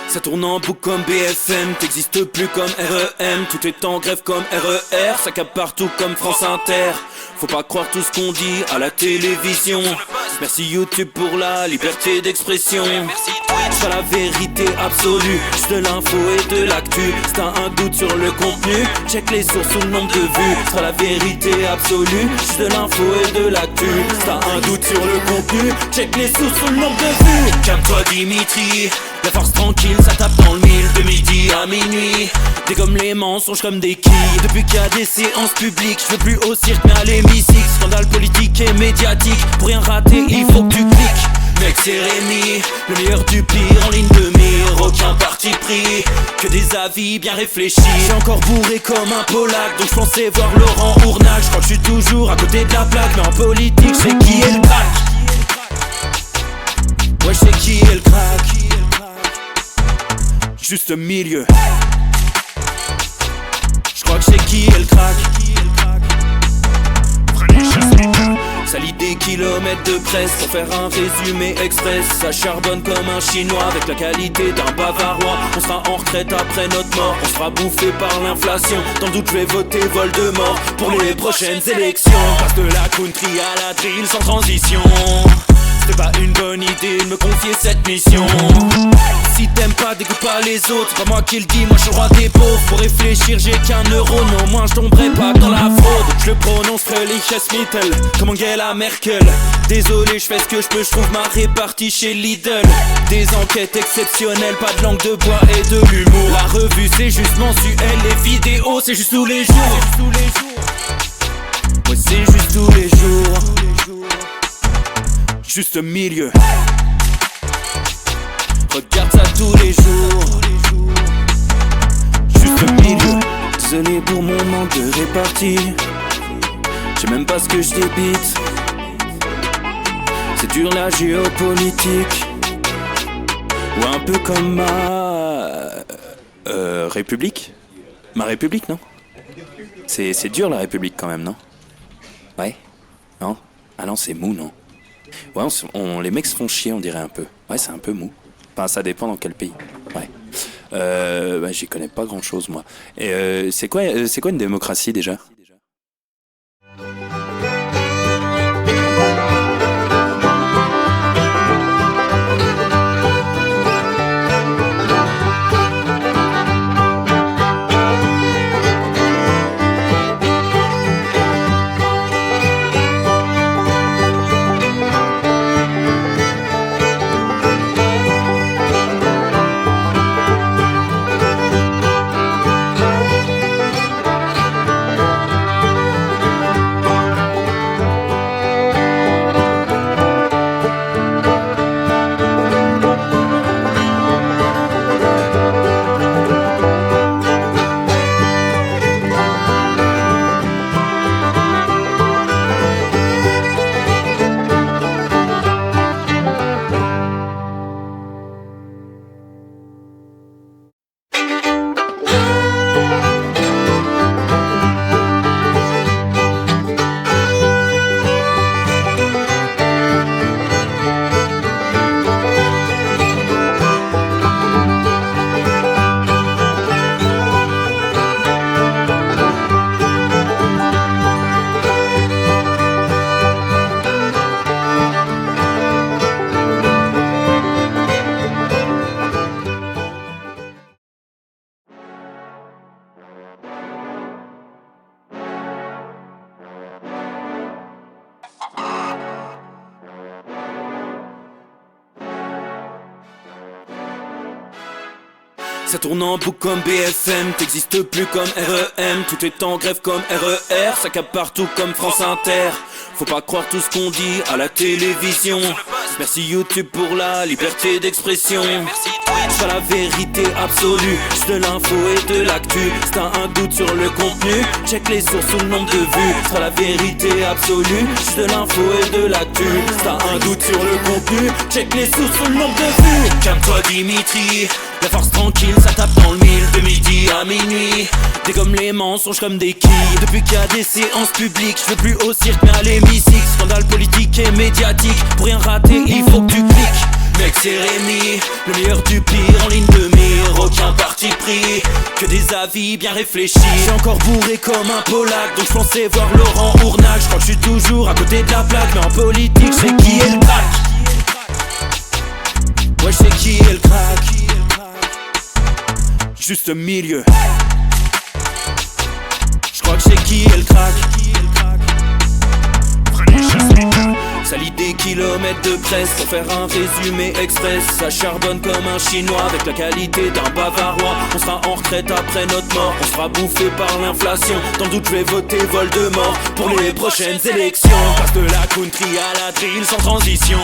Ça tourne en boucle comme BFM, t'existes plus comme REM. Tout est en grève comme RER, ça capte partout comme France Inter. Faut pas croire tout ce qu'on dit à la télévision. Merci YouTube pour la liberté d'expression. C'est pas la vérité absolue, juste de l'info et de l'actu. Si t'as un doute sur le contenu, check les sources ou le nombre de vues. C'est pas la vérité absolue, juste de l'info et de l'actu. Si t'as un doute sur le contenu, check les sources ou le nombre de vues. Calme-toi Dimitri, la force tranquille, ça tape dans le mille. De midi à minuit, t'es comme les mensonges comme des quilles. Depuis qu'il y a des séances publiques, je veux plus au cirque mais à l'hémicycle. Scandale politique et médiatique, pour rien rater il faut que tu cliques. Mec c'est Rémi, le meilleur du pire en ligne de mire. Aucun parti pris, que des avis bien réfléchis. J'ai encore bourré comme un Polac, donc je pensais voir Laurent Ournac. Je crois que je suis toujours à côté de la plaque, mais en politique je sais qui est le crack. Ouais je sais qui est le crack. Juste milieu. Je crois que je sais qui est le crack. Ça lit des kilomètres de presse pour faire un résumé express. Ça charbonne comme un chinois avec la qualité d'un bavarois. On sera en retraite après notre mort, on sera bouffé par l'inflation. Dans le doute je vais voter Voldemort pour les prochaines élections. Passe de la country à la drill sans transition. C'est pas une bonne idée de me confier cette mission. Si t'aimes pas, dégoûte pas les autres. C'est pas moi qui le dis, moi je suis le roi des pauvres. Pour réfléchir j'ai qu'un euro, non moins je tomberai pas dans la fraude. Je le prononce Mittel, comme Angela Merkel. Désolé, je fais ce que je peux, je trouve ma répartie chez Lidl. Des enquêtes exceptionnelles, pas de langue de bois et de l'humour. La revue c'est juste mensuel, les vidéos c'est juste tous les jours. Ouais c'est juste tous les jours. Juste milieu. Regarde ça tous les jours. Juste milieu. Désolé pour mon manque de répartie. Je sais même pas ce que je débite. C'est dur la géopolitique. Ou un peu comme ma... République. Ma République, non? C'est dur la République quand même, non? Ouais? Non? Ah non, c'est mou, non? Ouais, les mecs se font chier, on dirait un peu. Ouais, c'est un peu mou. Enfin, ça dépend dans quel pays. Ouais. Bah, j'y connais pas grand chose, moi. Et c'est quoi une démocratie déjà? Ça tourne en boucle comme BFM, t'existes plus comme REM. Tout est en grève comme RER, ça capte partout comme France Inter. Faut pas croire tout ce qu'on dit à la télévision. Merci YouTube pour la liberté d'expression. C'est pas la vérité absolue, juste de l'info et de l'actu. Si t'as un doute sur le contenu, check les sources ou le nombre de vues. C'est pas la vérité absolue, juste de l'info et de l'actu. Si t'as un doute sur le contenu, check les sources ou le nombre de vues. Calme-toi Dimitri, la force tranquille, ça tape dans le mille. De midi à minuit, t'es comme les mensonges comme des quilles. Depuis qu'il y a des séances publiques, je veux plus au cirque mais à l'hémicycle. Scandale politique et médiatique, pour rien rater il faut que tu cliques. Mec c'est Rémi, le meilleur du pire en ligne de mire. Aucun parti pris, que des avis bien réfléchis. J'suis encore bourré comme un Polac, donc j'pensais voir Laurent Ournac. J'crois que j'suis toujours à côté de la plaque, mais en politique j'sais qui est le crack. Ouais j'sais qui est le crack. Juste milieu. J'crois que j'sais qui est le crack. Ça lit des kilomètres de presse pour faire un résumé express. Ça charbonne comme un chinois avec la qualité d'un bavarois. On sera en retraite après notre mort, on sera bouffé par l'inflation. Dans le doute je vais voter Voldemort pour les prochaines élections. Passe de la country à la drill sans transition.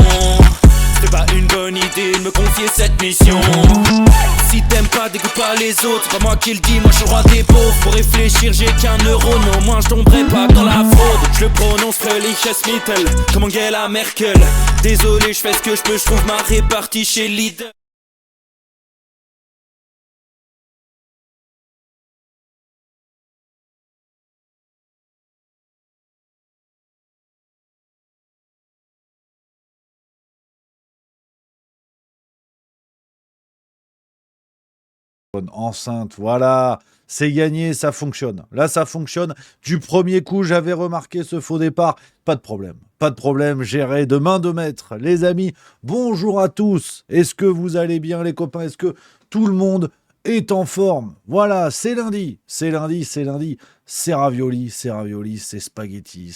C'était pas une bonne idée de me confier cette mission. Si t'aimes pas, dégoûte pas les autres. C'est pas moi qui le dis, moi je suis roi des pauvres. Pour réfléchir j'ai qu'un euro, mais au moins je tomberai pas dans la fraude. Je le prononce Reliches Mittel, comme Angela Merkel. Désolé, je fais ce que je peux, je trouve ma répartie chez Lidl. Enceinte, voilà, c'est gagné, ça fonctionne. Là, ça fonctionne. Du premier coup, j'avais remarqué ce faux départ. Pas de problème, géré de main de maître. Les amis, bonjour à tous. Est-ce que vous allez bien, les copains? Est-ce que tout le monde est en forme? Voilà, c'est lundi, c'est lundi. C'est ravioli, c'est spaghetti,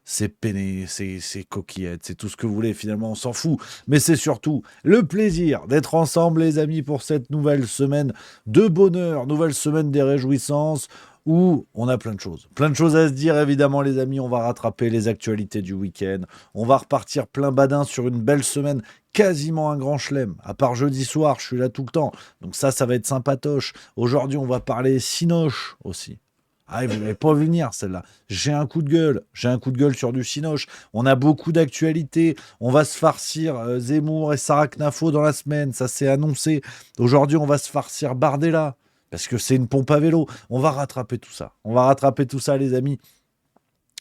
c'est penne, c'est coquillettes, c'est tout ce que vous voulez, finalement, on s'en fout. Mais c'est surtout le plaisir d'être ensemble, les amis, pour cette nouvelle semaine de bonheur, nouvelle semaine des réjouissances, où on a plein de choses à se dire, évidemment, les amis. On va rattraper les actualités du week-end, on va repartir plein badin sur une belle semaine, quasiment un grand chelem, à part jeudi soir, je suis là tout le temps, donc ça va être sympatoche. Aujourd'hui, on va parler Cinoche aussi. Ah, vous n'avez pas vu venir celle-là. J'ai un coup de gueule sur du Cinoche. On a beaucoup d'actualités. On va se farcir Zemmour et Sarah Knafo dans la semaine. Ça s'est annoncé. Aujourd'hui, on va se farcir Bardella parce que c'est une pompe à vélo. On va rattraper tout ça. Les amis.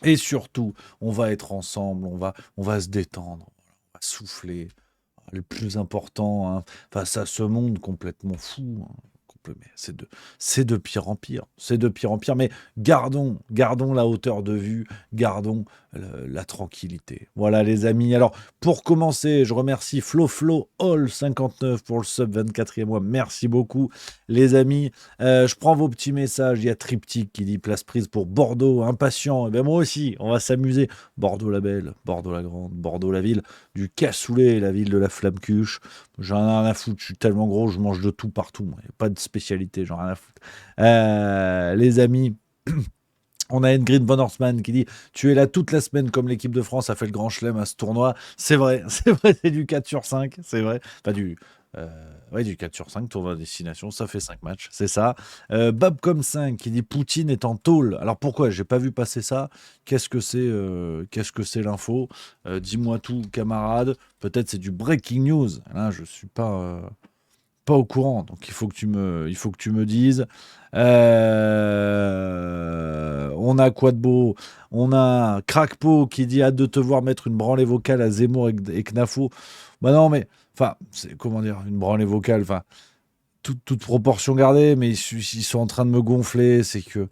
Et surtout, on va être ensemble. On va se détendre. On va souffler. Le plus important, hein, face à ce monde complètement fou. Hein. Mais c'est de pire en pire. Mais gardons la hauteur de vue, gardons la tranquillité. Voilà, les amis. Alors, pour commencer, je remercie Flo All 59 pour le sub 24e mois. Merci beaucoup, les amis. Je prends vos petits messages. Il y a Triptyque qui dit place prise pour Bordeaux, impatient. Et bien moi aussi, on va s'amuser. Bordeaux la belle, Bordeaux la grande, Bordeaux la ville du cassoulet, la ville de la flamme cuche. J'en ai rien à foutre, je suis tellement gros, je mange de tout partout. Il n'y a pas de spécialité, j'en ai rien à foutre. Les amis, on a Ingrid Von Horstmann qui dit « Tu es là toute la semaine comme l'équipe de France a fait le grand chelem à ce tournoi. » C'est vrai, c'est du 4 sur 5, c'est vrai. Enfin, du 4 sur 5, tournoi à destination, ça fait 5 matchs, c'est ça. Babcom5 qui dit « Poutine est en tôle. » Alors pourquoi? J'ai pas vu passer ça. Qu'est-ce que c'est l'info? Dis-moi tout, camarade. Peut-être c'est du breaking news. Là, je suis pas au courant, donc il faut que tu me dises. On a quoi de beau? On a Crackpo qui dit hâte de te voir mettre une branlée vocale à Zemmour et Knafo. Bah non, mais enfin, c'est comment dire, une branlée vocale, enfin, toute proportion gardée, mais ils sont en train de me gonfler, c'est que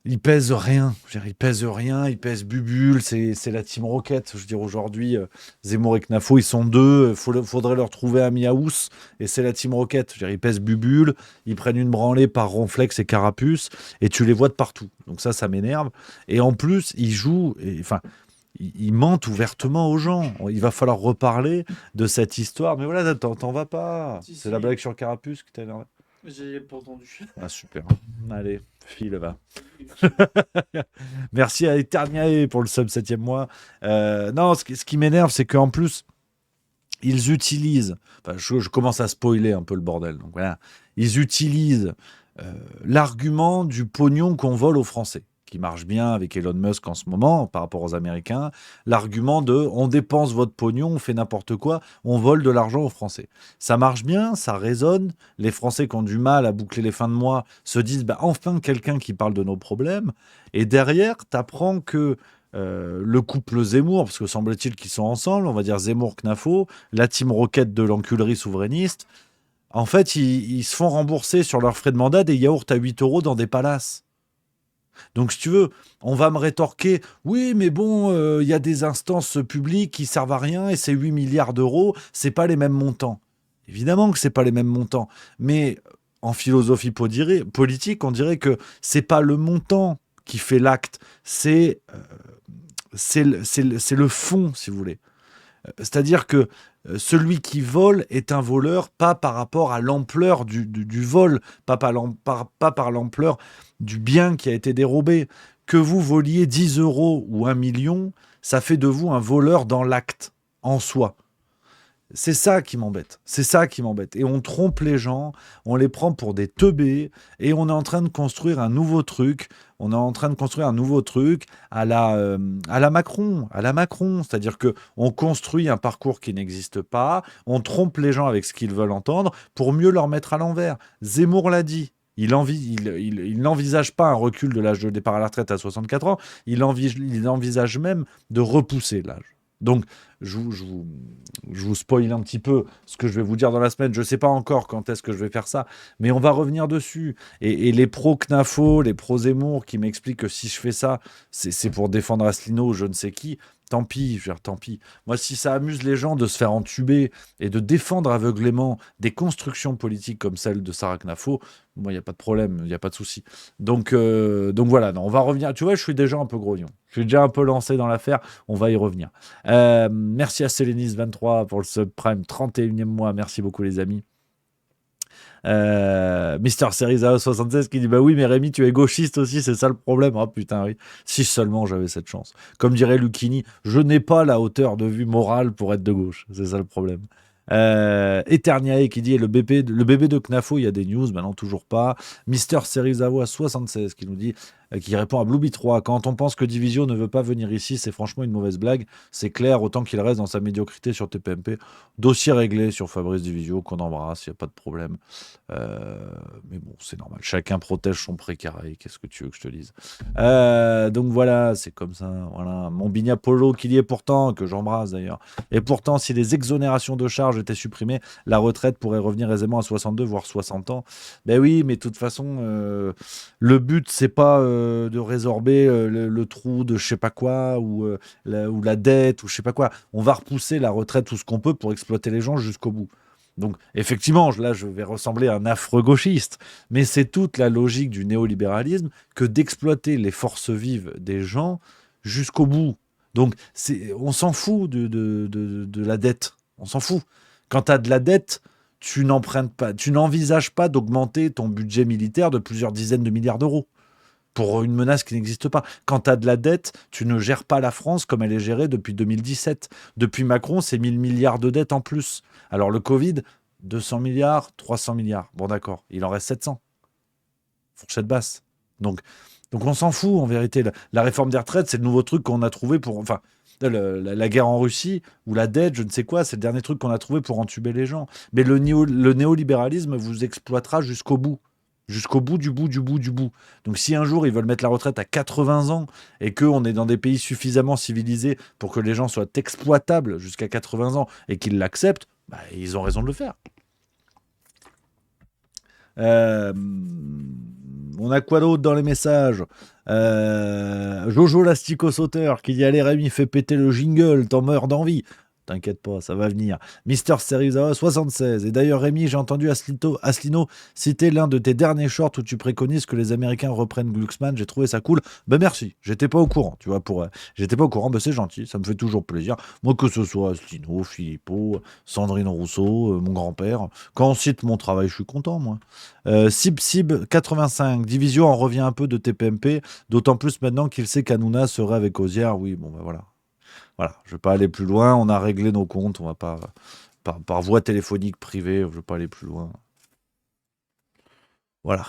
ils pèsent rien. Je veux dire, ils pèsent Bubule, c'est la Team Rocket. Je veux dire, aujourd'hui, Zemmour et Knafo, ils sont deux. Faudrait leur trouver un Miaous, et c'est la Team Rocket. Je veux dire, ils pèsent Bubule, ils prennent une branlée par Ronflex et Carapuce, et tu les vois de partout. Donc ça m'énerve. Et en plus, ils jouent, enfin, ils mentent ouvertement aux gens. Il va falloir reparler de cette histoire. Mais voilà, t'en vas pas. C'est la blague sur Carapuce qui t'a énervé. J'ai pas entendu. Ah, super. Allez, file, va. Merci à Eterniae pour le sub 7e mois. Non, ce qui m'énerve, c'est qu'en plus, ils utilisent... Enfin, je commence à spoiler un peu le bordel. Donc voilà. Ils utilisent l'argument du pognon qu'on vole aux Français, qui marche bien avec Elon Musk en ce moment par rapport aux Américains, l'argument de on dépense votre pognon, on fait n'importe quoi, on vole de l'argent aux Français. Ça marche bien, ça résonne, les Français qui ont du mal à boucler les fins de mois se disent bah, enfin quelqu'un qui parle de nos problèmes, et derrière t'apprends que le couple Zemmour, parce que semble-t-il qu'ils sont ensemble, on va dire Zemmour-Knafo, la team Roquette de l'enculerie souverainiste. En fait, ils se font rembourser sur leurs frais de mandat des yaourts à 8 euros dans des palaces. Donc, si tu veux, on va me rétorquer, oui, mais bon, il y a des instances publiques qui servent à rien et c'est 8 milliards d'euros, c'est pas les mêmes montants. Évidemment que c'est pas les mêmes montants, mais en philosophie politique, on dirait que c'est pas le montant qui fait l'acte, c'est le fond, si vous voulez. C'est-à-dire que celui qui vole est un voleur, pas par rapport à l'ampleur du vol, pas par l'ampleur du bien qui a été dérobé. Que vous voliez 10 euros ou 1 million, ça fait de vous un voleur dans l'acte, en soi. C'est ça qui m'embête. C'est ça qui m'embête. Et on trompe les gens, on les prend pour des teubés, et on est en train de construire un nouveau truc. On est en train de construire un nouveau truc à la Macron, C'est-à-dire que on construit un parcours qui n'existe pas, on trompe les gens avec ce qu'ils veulent entendre pour mieux leur mettre à l'envers. Zemmour l'a dit. Il n'envisage pas un recul de l'âge de départ à la retraite à 64 ans. Il envisage même de repousser l'âge. Donc, je vous spoil un petit peu ce que je vais vous dire dans la semaine. Je ne sais pas encore quand est-ce que je vais faire ça, mais on va revenir dessus. Et les pro-Knafo, les pro-Zemmour qui m'expliquent que si je fais ça, c'est pour défendre Asselineau ou je ne sais qui, tant pis, je veux dire, tant pis. Moi, si ça amuse les gens de se faire entuber et de défendre aveuglément des constructions politiques comme celle de Sarah Knafo, moi, il n'y a pas de problème, il n'y a pas de souci. Donc voilà, non, on va revenir. Tu vois, je suis déjà un peu grognon. Je suis déjà un peu lancé dans l'affaire. On va y revenir. Merci à Sélénis23 pour le subprime, 31e mois. Merci beaucoup, les amis. Mister Serizao 76 qui dit bah oui mais Rémi tu es gauchiste aussi, c'est ça le problème. Ah putain oui, si seulement j'avais cette chance. Comme dirait Lucchini, je n'ai pas la hauteur de vue morale pour être de gauche, c'est ça le problème. Eterniae qui dit le bébé de Knafo, il y a des news, maintenant toujours pas. Mister Serizao 76 qui nous dit qui répond à Blueby 3. Quand on pense que Divisio ne veut pas venir ici, c'est franchement une mauvaise blague. C'est clair, autant qu'il reste dans sa médiocrité sur TPMP. Dossier réglé sur Fabrice Divisio, qu'on embrasse, il n'y a pas de problème. Mais bon, c'est normal. Chacun protège son précaré. Qu'est-ce que tu veux que je te dise? Donc voilà, c'est comme ça. Voilà. Mon Bigna Polo qui y est pourtant, que j'embrasse d'ailleurs. Et pourtant, si les exonérations de charges étaient supprimées, la retraite pourrait revenir aisément à 62, voire 60 ans. Ben oui, mais de toute façon, le but, c'est pas de résorber le trou de je sais pas quoi ou la dette ou je sais pas quoi. On va repousser la retraite tout ce qu'on peut pour exploiter les gens jusqu'au bout. Donc, effectivement, là, je vais ressembler à un affreux gauchiste, mais c'est toute la logique du néolibéralisme que d'exploiter les forces vives des gens jusqu'au bout. Donc, on s'en fout de la dette. On s'en fout. Quand tu as de la dette, tu n'empruntes pas, tu n'envisages pas d'augmenter ton budget militaire de plusieurs dizaines de milliards d'euros pour une menace qui n'existe pas. Quand tu as de la dette, tu ne gères pas la France comme elle est gérée depuis 2017. Depuis Macron, c'est 1000 milliards de dettes en plus. Alors le Covid, 200 milliards, 300 milliards. Bon d'accord, il en reste 700. Fourchette basse. Donc on s'en fout en vérité. La réforme des retraites, c'est le nouveau truc qu'on a trouvé pour... Enfin, la guerre en Russie, ou la dette, je ne sais quoi, c'est le dernier truc qu'on a trouvé pour entuber les gens. Mais le néolibéralisme vous exploitera jusqu'au bout. Jusqu'au bout du bout du bout du bout. Donc si un jour ils veulent mettre la retraite à 80 ans et qu'on est dans des pays suffisamment civilisés pour que les gens soient exploitables jusqu'à 80 ans et qu'ils l'acceptent, bah, ils ont raison de le faire. On a quoi d'autre dans les messages? Jojo l'astico sauteur qui dit allez Rémi fais péter le jingle, t'en meurs d'envie. T'inquiète pas, ça va venir. Mister Serizawa 76. Et d'ailleurs, Rémi, j'ai entendu Asselineau citer l'un de tes derniers shorts où tu préconises que les Américains reprennent Glucksmann. J'ai trouvé ça cool. Ben merci. J'étais pas au courant, tu vois. J'étais pas au courant. Ben c'est gentil. Ça me fait toujours plaisir. Moi, que ce soit Asselineau, Philippot, Sandrine Rousseau, mon grand-père. Quand on cite mon travail, je suis content, moi. Sib 85. Divisio en revient un peu de TPMP. D'autant plus maintenant qu'il sait qu'Hanouna serait avec Ozière. Oui, bon, ben voilà. Voilà, je ne vais pas aller plus loin. On a réglé nos comptes. On va pas par voie téléphonique privée. Je ne veux pas aller plus loin. Voilà.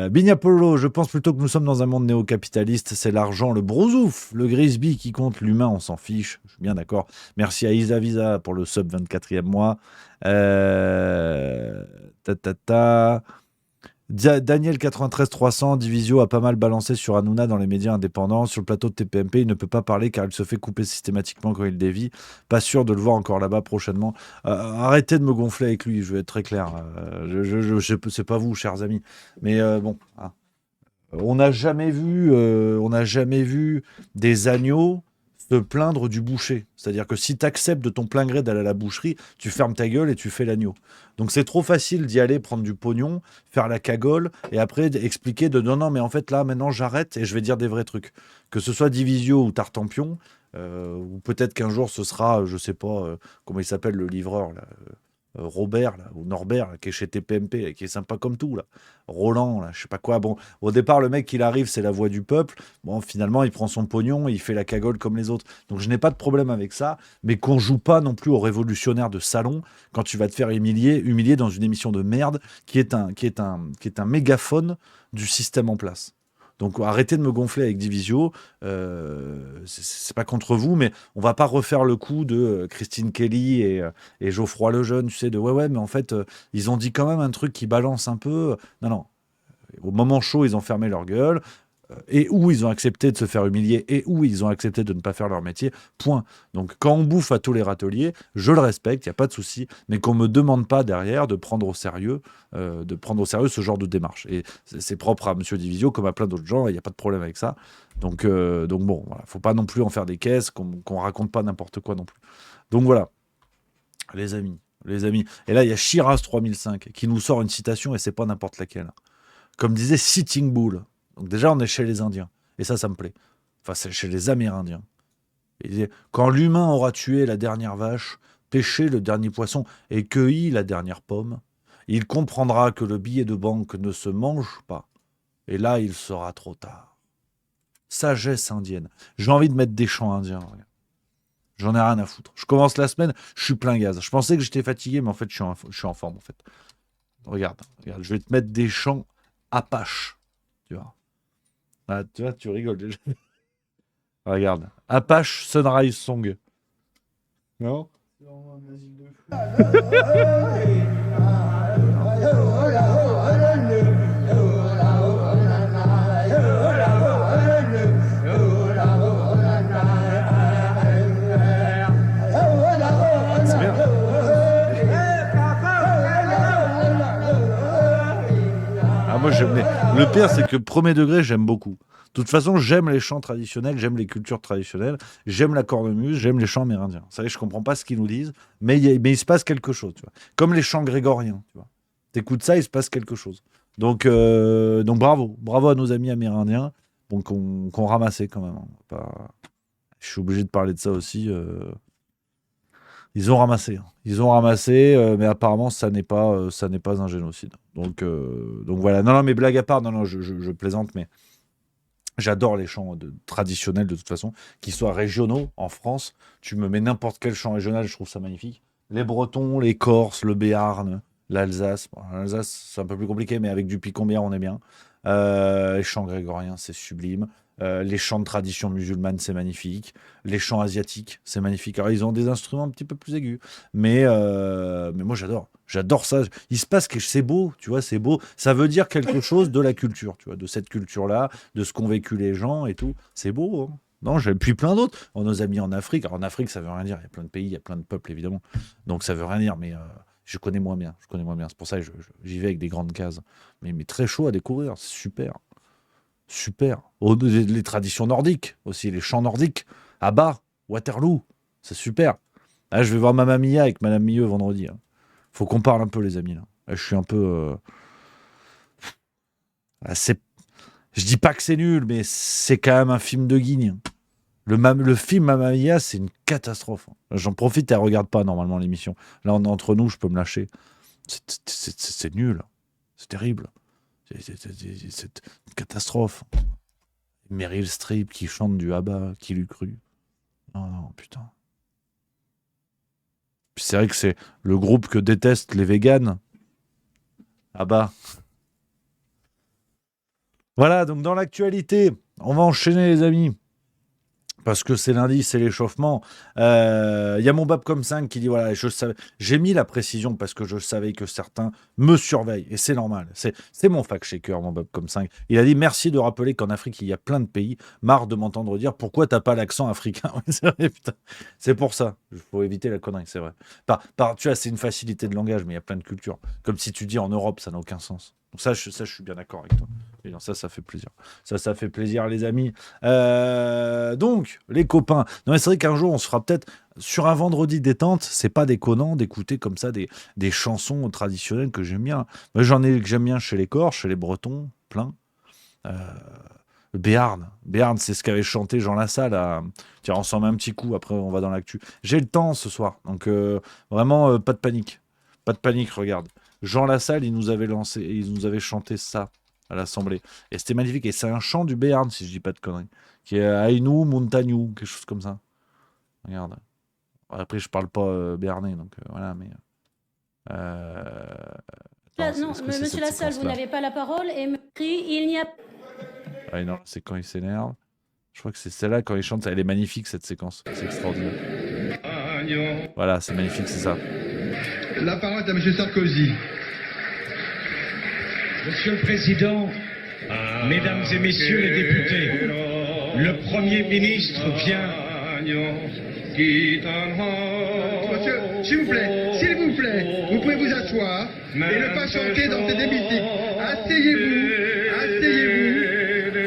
Bignapolo, je pense plutôt que nous sommes dans un monde néo-capitaliste. C'est l'argent, le brousouf, le Grisby qui compte. L'humain, on s'en fiche. Je suis bien d'accord. Merci à Isa Visa pour le sub 24e mois. Daniel 93 300, Divisio a pas mal balancé sur Hanouna dans les médias indépendants. Sur le plateau de TPMP, il ne peut pas parler car il se fait couper systématiquement quand il dévie. Pas sûr de le voir encore là-bas prochainement. Arrêtez de me gonfler avec lui, je vais être très clair. C'est pas vous, chers amis. Mais bon, hein. On n'a jamais vu des agneaux se plaindre du boucher. C'est-à-dire que si tu acceptes de ton plein gré d'aller à la boucherie, tu fermes ta gueule et tu fais l'agneau. Donc c'est trop facile d'y aller, prendre du pognon, faire la cagole et après expliquer de non, mais en fait là, maintenant j'arrête et je vais dire des vrais trucs. Que ce soit Divisio ou Tartampion, ou peut-être qu'un jour ce sera, je sais pas, comment il s'appelle le livreur là, Robert là, ou Norbert là, qui est chez TPMP, là, qui est sympa comme tout là. Roland, là, je sais pas quoi. Bon, au départ, le mec, il arrive, c'est la voix du peuple. Bon, finalement, il prend son pognon, il fait la cagole comme les autres. Donc, je n'ai pas de problème avec ça, mais qu'on joue pas non plus au révolutionnaire de salon quand tu vas te faire humilier dans une émission de merde qui est un mégaphone du système en place. Donc arrêtez de me gonfler avec Divisio. C'est pas contre vous, mais on va pas refaire le coup de Christine Kelly et Geoffroy Lejeune, tu sais, de ouais, mais en fait, ils ont dit quand même un truc qui balance un peu. Non, non. Au moment chaud, ils ont fermé leur gueule. Et où ils ont accepté de se faire humilier et où ils ont accepté de ne pas faire leur métier, point. Donc quand on bouffe à tous les râteliers, je le respecte, il n'y a pas de souci, mais qu'on ne me demande pas derrière de prendre au sérieux ce genre de démarche. Et c'est propre à Monsieur Divisio comme à plein d'autres gens, il n'y a pas de problème avec ça. Donc bon, voilà, faut pas non plus en faire des caisses, qu'on raconte pas n'importe quoi non plus. Donc voilà, les amis. Et là, il y a Shiraz 3005 qui nous sort une citation et c'est pas n'importe laquelle. Comme disait Sitting Bull. Donc déjà, on est chez les Indiens. Et ça me plaît. Enfin, c'est chez les Amérindiens. Il disait, quand l'humain aura tué la dernière vache, pêché le dernier poisson et cueilli la dernière pomme, il comprendra que le billet de banque ne se mange pas. Et là, il sera trop tard. Sagesse indienne. J'ai envie de mettre des chants indiens. Regarde. J'en ai rien à foutre. Je commence la semaine, je suis plein gaz. Je pensais que j'étais fatigué, mais en fait, je suis en forme. En fait. Regarde, je vais te mettre des chants Apache. Tu vois. Ah, tu vois, tu rigoles déjà. Regarde. Apache Sunrise Song. Non. C'est bien. Ah, moi, le pire, c'est que premier degré, j'aime beaucoup. De toute façon, j'aime les chants traditionnels, j'aime les cultures traditionnelles, j'aime la cornemuse, j'aime les chants amérindiens. Vous savez, je comprends pas ce qu'ils nous disent, mais il se passe quelque chose, tu vois. Comme les chants grégoriens, tu vois. T'écoutes ça, il se passe quelque chose. Donc bravo à nos amis amérindiens, bon, qu'on ramassait quand même. Hein. Je suis obligé de parler de ça aussi. Ils ont ramassé, hein. Mais apparemment ça n'est pas un génocide. Donc voilà. Non, mais blague à part, non, je plaisante, mais j'adore les chants traditionnels de toute façon, qu'ils soient régionaux en France. Tu me mets n'importe quel chant régional, je trouve ça magnifique. Les Bretons, les Corses, le Béarn, l'Alsace. Bon, l'Alsace, c'est un peu plus compliqué, mais avec du picombière, on est bien. Les chants grégoriens, c'est sublime. Les chants de tradition musulmane, c'est magnifique. Les chants asiatiques, c'est magnifique. Alors, ils ont des instruments un petit peu plus aigus. Mais moi, j'adore. J'adore ça. Il se passe que c'est beau, tu vois, c'est beau. Ça veut dire quelque chose de la culture, tu vois, de cette culture-là, de ce qu'ont vécu les gens et tout. C'est beau, hein. Non, j'ai puis plein d'autres. Nos amis en Afrique. Alors, en Afrique, ça veut rien dire. Il y a plein de pays, il y a plein de peuples, évidemment. Donc, ça veut rien dire, mais je connais moins bien. C'est pour ça que j'y vais avec des grandes cases. Mais très chaud à découvrir. C'est super. Super. Les traditions nordiques aussi, les chants nordiques. À bas, Waterloo. C'est super. Là, je vais voir Mamma Mia avec Madame Milieu vendredi. Hein. Faut qu'on parle un peu, les amis. Là, je suis un peu. Je dis pas que c'est nul, mais c'est quand même un film de guigne. Le film Mamma Mia, c'est une catastrophe. J'en profite, elle regarde pas normalement l'émission. Là, entre nous, je peux me lâcher. C'est nul. C'est terrible. C'est une catastrophe. Meryl Streep qui chante du ABBA, qui l'eût cru. Non, putain. Puis c'est vrai que c'est le groupe que détestent les véganes. ABBA. Voilà, donc dans l'actualité, on va enchaîner les amis. Parce que c'est lundi, c'est l'échauffement. Il y a mon Babcom 5 qui dit voilà, j'ai mis la précision parce que je savais que certains me surveillent et c'est normal. C'est mon fact-checker, mon Babcom 5. Il a dit merci de rappeler qu'en Afrique il y a plein de pays. Marre de m'entendre dire pourquoi t'as pas l'accent africain. Ouais, c'est vrai, putain. C'est pour ça. Il faut éviter la connerie, c'est vrai. Tu vois, c'est une facilité de langage, mais il y a plein de cultures. Comme si tu dis en Europe, ça n'a aucun sens. Donc ça, je suis bien d'accord avec toi. Et non, ça fait plaisir. Ça fait plaisir, les amis. Donc, les copains. Non, mais c'est vrai qu'un jour, on se fera peut-être sur un vendredi détente. C'est pas déconnant d'écouter comme ça des chansons traditionnelles que j'aime bien. Moi, j'en ai que j'aime bien chez les Corses, chez les Bretons, plein. Euh, Béarn. Béarn, c'est ce qu'avait chanté Jean Lassalle. Tiens, on s'en met un petit coup. Après, on va dans l'actu. J'ai le temps ce soir. Donc, vraiment, pas de panique. Pas de panique, regarde. Jean Lassalle, il nous avait chanté ça à l'Assemblée. Et c'était magnifique. Et c'est un chant du Béarn, si je dis pas de conneries. Qui est Aïnou, Montagnou, quelque chose comme ça. Regarde. Après, je parle pas béarnais, donc voilà, mais. Attends, Non, monsieur Lassalle, vous n'avez pas la parole et me crie il n'y a. Ah non, c'est quand il s'énerve. Je crois que c'est celle-là quand il chante. Elle est magnifique cette séquence. C'est extraordinaire. Voilà, c'est magnifique, c'est ça. La parole est à monsieur Sarkozy. Monsieur le Président, Mesdames et Messieurs les députés, le Premier ministre vient. Monsieur, s'il vous plaît, vous pouvez vous asseoir et ne pas chanter dans cet hémicycle. Asseyez-vous.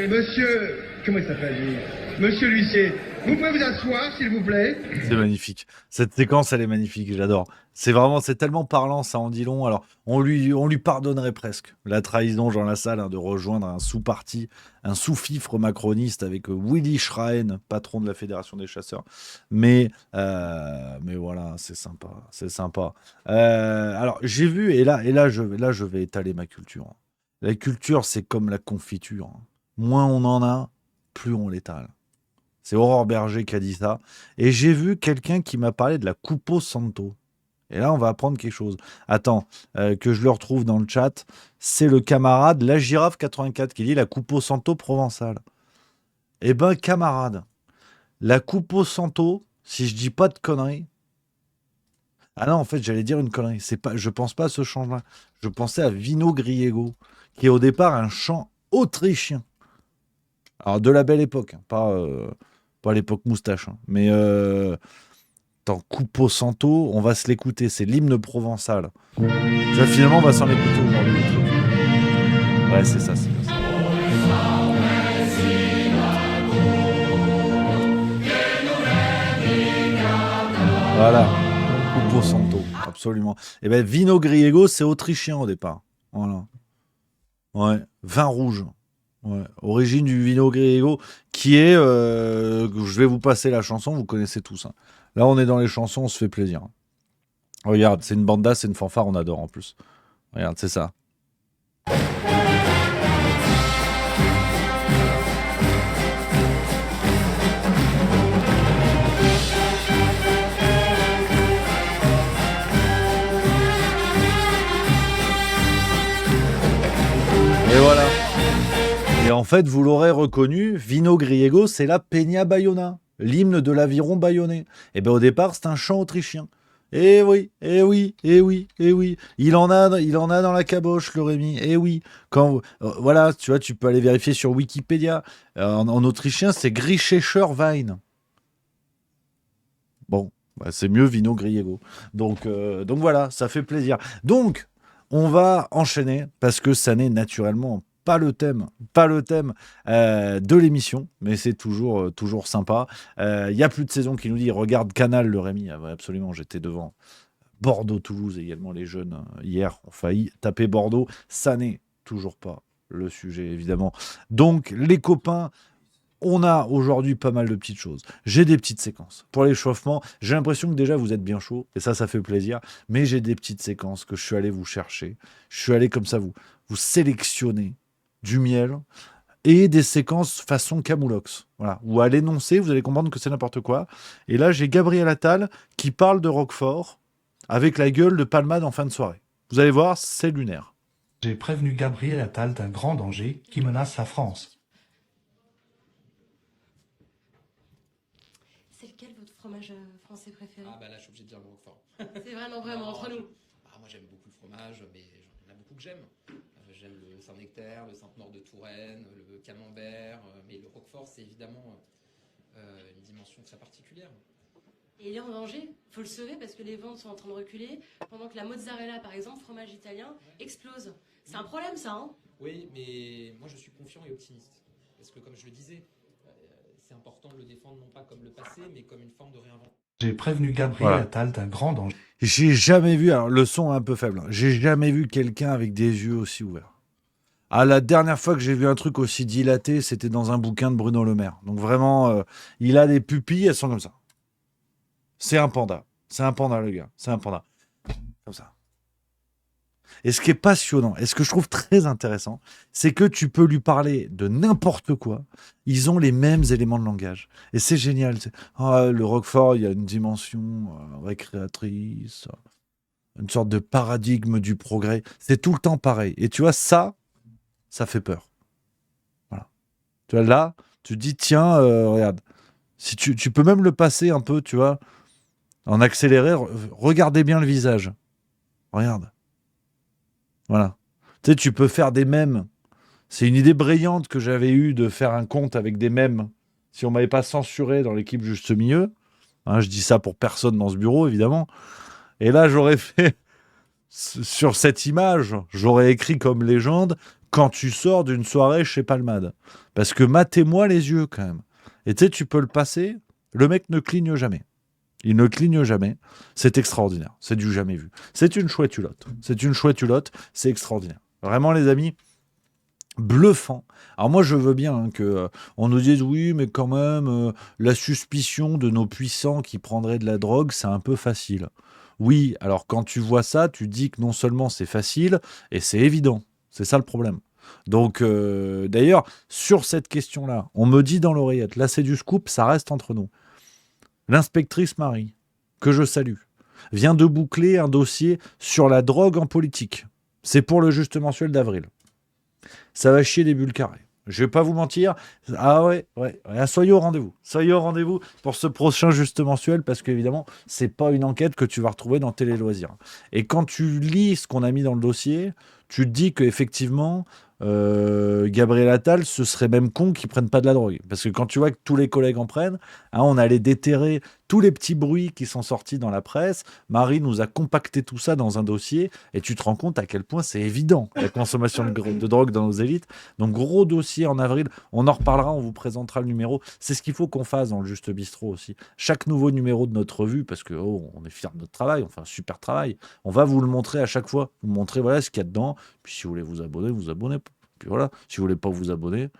Monsieur, comment il s'appelle lui? Monsieur l'huissier, vous pouvez vous asseoir, s'il vous plaît. C'est magnifique. Cette séquence, elle est magnifique, j'adore. C'est tellement parlant, ça en dit long. Alors, on lui pardonnerait presque la trahison, Jean Lassalle, de rejoindre un sous-parti, un sous-fifre macroniste avec Willy Schrein, patron de la Fédération des chasseurs. Mais voilà, c'est sympa, c'est sympa. Alors, j'ai vu, et là, je vais étaler ma culture. La culture, c'est comme la confiture. Moins on en a, plus on l'étale. C'est Aurore Berger qui a dit ça. Et j'ai vu quelqu'un qui m'a parlé de la Cupo Santo. Et là, on va apprendre quelque chose. Attends, que je le retrouve dans le chat. C'est le camarade, la girafe 84, qui dit la Cupo Santo provençale. Eh ben, camarade, la Cupo Santo, si je dis pas de conneries. Ah non, en fait, j'allais dire une connerie. Je pense pas à ce chant-là. Je pensais à Vino Griego, qui est au départ un chant autrichien. Alors, de la belle époque, hein, pas l'époque moustache, hein, mais dans Cupo Santo, on va se l'écouter, c'est l'hymne provençal. Tu vois, finalement, on va s'en écouter aujourd'hui. Ouais, c'est ça, c'est ça. Voilà, Cupo Santo, absolument. Et bien, Vino Griego, c'est autrichien au départ. Voilà. Ouais, vin rouge. Ouais. Origine du Vino Griego, qui est... je vais vous passer la chanson, vous connaissez tous. Hein. Là, on est dans les chansons, on se fait plaisir. Regarde, c'est une banda, c'est une fanfare, on adore en plus. Regarde, c'est ça. Et voilà. Et en fait, vous l'aurez reconnu, Vino Griego, c'est la Peña Bayona, l'hymne de l'aviron bayonnais. Et bien au départ, c'est un chant autrichien. Eh oui, eh oui, eh oui, eh oui. Il en a dans la caboche, le Rémi. Eh oui. Voilà, tu vois, tu peux aller vérifier sur Wikipédia. En autrichien, c'est Grischecher Wein. Bon, bah, c'est mieux Vino Griego. Donc voilà, ça fait plaisir. Donc, on va enchaîner parce que ça n'est naturellement pas le thème de l'émission, mais c'est toujours sympa. Il y a plus de saison qui nous dit regarde Canal, le Rémi. Ah ouais, absolument, j'étais devant. Bordeaux-Toulouse également, les jeunes hier ont failli taper Bordeaux. Ça n'est toujours pas le sujet, évidemment. Donc, les copains, on a aujourd'hui pas mal de petites choses. J'ai des petites séquences. Pour l'échauffement, j'ai l'impression que déjà vous êtes bien chaud, et ça fait plaisir. Mais j'ai des petites séquences que je suis allé vous chercher. Je suis allé comme ça vous sélectionner du miel et des séquences façon Camoulox. Voilà. Ou à l'énoncer, vous allez comprendre que c'est n'importe quoi. Et là, j'ai Gabriel Attal qui parle de Roquefort avec la gueule de Palmade en fin de soirée. Vous allez voir, c'est lunaire. J'ai prévenu Gabriel Attal d'un grand danger qui menace la France. C'est lequel votre fromage français préféré? Ah bah là je suis obligé de dire le Roquefort. C'est vrai, non, vraiment, entre nous. Moi j'aime beaucoup le fromage, mais il y en a beaucoup que j'aime. J'aime le Saint-Nectaire, le Sainte-Maure de Touraine, le Camembert, mais le Roquefort c'est évidemment une dimension très particulière. Et il est en danger, faut le sauver parce que les ventes sont en train de reculer, pendant que la mozzarella, par exemple, fromage italien, explose. C'est un problème ça, hein? Oui, mais moi je suis confiant et optimiste. Parce que comme je le disais, c'est important de le défendre non pas comme le passé, mais comme une forme de réinvention. J'ai prévenu Gabriel Attal d'un grand danger. J'ai jamais vu, alors le son est un peu faible, hein, j'ai jamais vu quelqu'un avec des yeux aussi ouverts. Ah, la dernière fois que j'ai vu un truc aussi dilaté, c'était dans un bouquin de Bruno Le Maire. Donc vraiment, il a des pupilles, elles sont comme ça. C'est un panda. C'est un panda, le gars. C'est un panda. Comme ça. Et ce qui est passionnant, et ce que je trouve très intéressant, c'est que tu peux lui parler de n'importe quoi. Ils ont les mêmes éléments de langage. Et c'est génial. Le Roquefort, il y a une dimension récréatrice, une sorte de paradigme du progrès. C'est tout le temps pareil. Et tu vois, ça fait peur. Voilà. Tu vois, là, tu te dis, tiens, regarde, si tu peux même le passer un peu, tu vois, en accéléré, regardez bien le visage. Regarde. Voilà. Tu sais, tu peux faire des mèmes. C'est une idée brillante que j'avais eue de faire un compte avec des mèmes. Si on m'avait pas censuré dans l'équipe Juste Milieu, hein, je dis ça pour personne dans ce bureau, évidemment. Et là, j'aurais fait, sur cette image, j'aurais écrit comme légende, quand tu sors d'une soirée chez Palmade. Parce que matez-moi les yeux, quand même. Et tu sais, tu peux le passer, le mec ne cligne jamais. Il ne cligne jamais. C'est extraordinaire. C'est du jamais vu. C'est une chouette culotte. C'est une chouette culotte. C'est extraordinaire. Vraiment, les amis, bluffant. Alors moi, je veux bien que on nous dise oui, mais quand même, la suspicion de nos puissants qui prendraient de la drogue, c'est un peu facile. Oui, alors quand tu vois ça, tu dis que non seulement c'est facile, et c'est évident. C'est ça le problème. Donc, d'ailleurs, sur cette question-là, on me dit dans l'oreillette, là c'est du scoop, ça reste entre nous. L'inspectrice Marie, que je salue, vient de boucler un dossier sur la drogue en politique. C'est pour le Juste Mensuel d'avril. Ça va chier des bulles carrées. Je vais pas vous mentir. Ah ouais. Soyez au rendez-vous. Soyez au rendez-vous pour ce prochain Juste Mensuel parce qu'évidemment, c'est pas une enquête que tu vas retrouver dans Télé Loisirs. Et quand tu lis ce qu'on a mis dans le dossier, tu te dis qu'effectivement, Gabriel Attal, ce serait même con qu'ils prennent pas de la drogue. Parce que quand tu vois que tous les collègues en prennent, hein, on allait déterrer tous les petits bruits qui sont sortis dans la presse. Marie nous a compacté tout ça dans un dossier et tu te rends compte à quel point c'est évident la consommation de drogue dans nos élites. Donc gros dossier en avril, on en reparlera, on vous présentera le numéro. C'est ce qu'il faut qu'on fasse dans le Juste Bistrot aussi. Chaque nouveau numéro de notre revue, parce que on est fiers de notre travail, on fait un super travail, on va vous le montrer à chaque fois, vous montrer voilà ce qu'il y a dedans. Puis si vous voulez vous abonnez. Puis voilà, si vous voulez pas vous abonner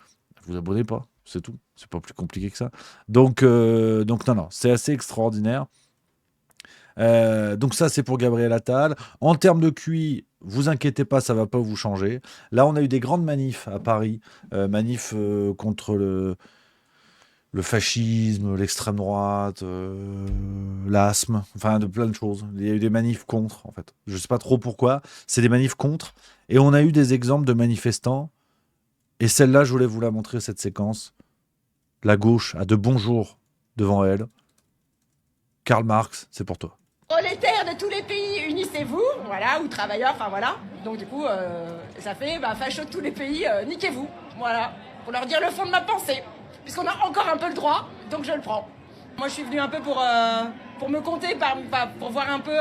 pas, c'est tout. C'est pas plus compliqué que ça. Donc non, c'est assez extraordinaire. Donc ça, c'est pour Gabriel Attal. En termes de QI, vous inquiétez pas, ça va pas vous changer. Là, on a eu des grandes manifs à Paris, contre le fascisme, l'extrême droite, l'asthme, enfin de plein de choses. Il y a eu des manifs contre, en fait. Je sais pas trop pourquoi. C'est des manifs contre. Et on a eu des exemples de manifestants. Et celle-là, je voulais vous la montrer, cette séquence. La gauche a de bons jours devant elle. Karl Marx, c'est pour toi. Prolétaires de tous les pays, unissez-vous, voilà, ou travailleurs, enfin voilà. Donc du coup, ça fait fachos de tous les pays, niquez-vous, voilà. Pour leur dire le fond de ma pensée, puisqu'on a encore un peu le droit, donc je le prends. Moi je suis venue un peu pour me compter, pour voir un peu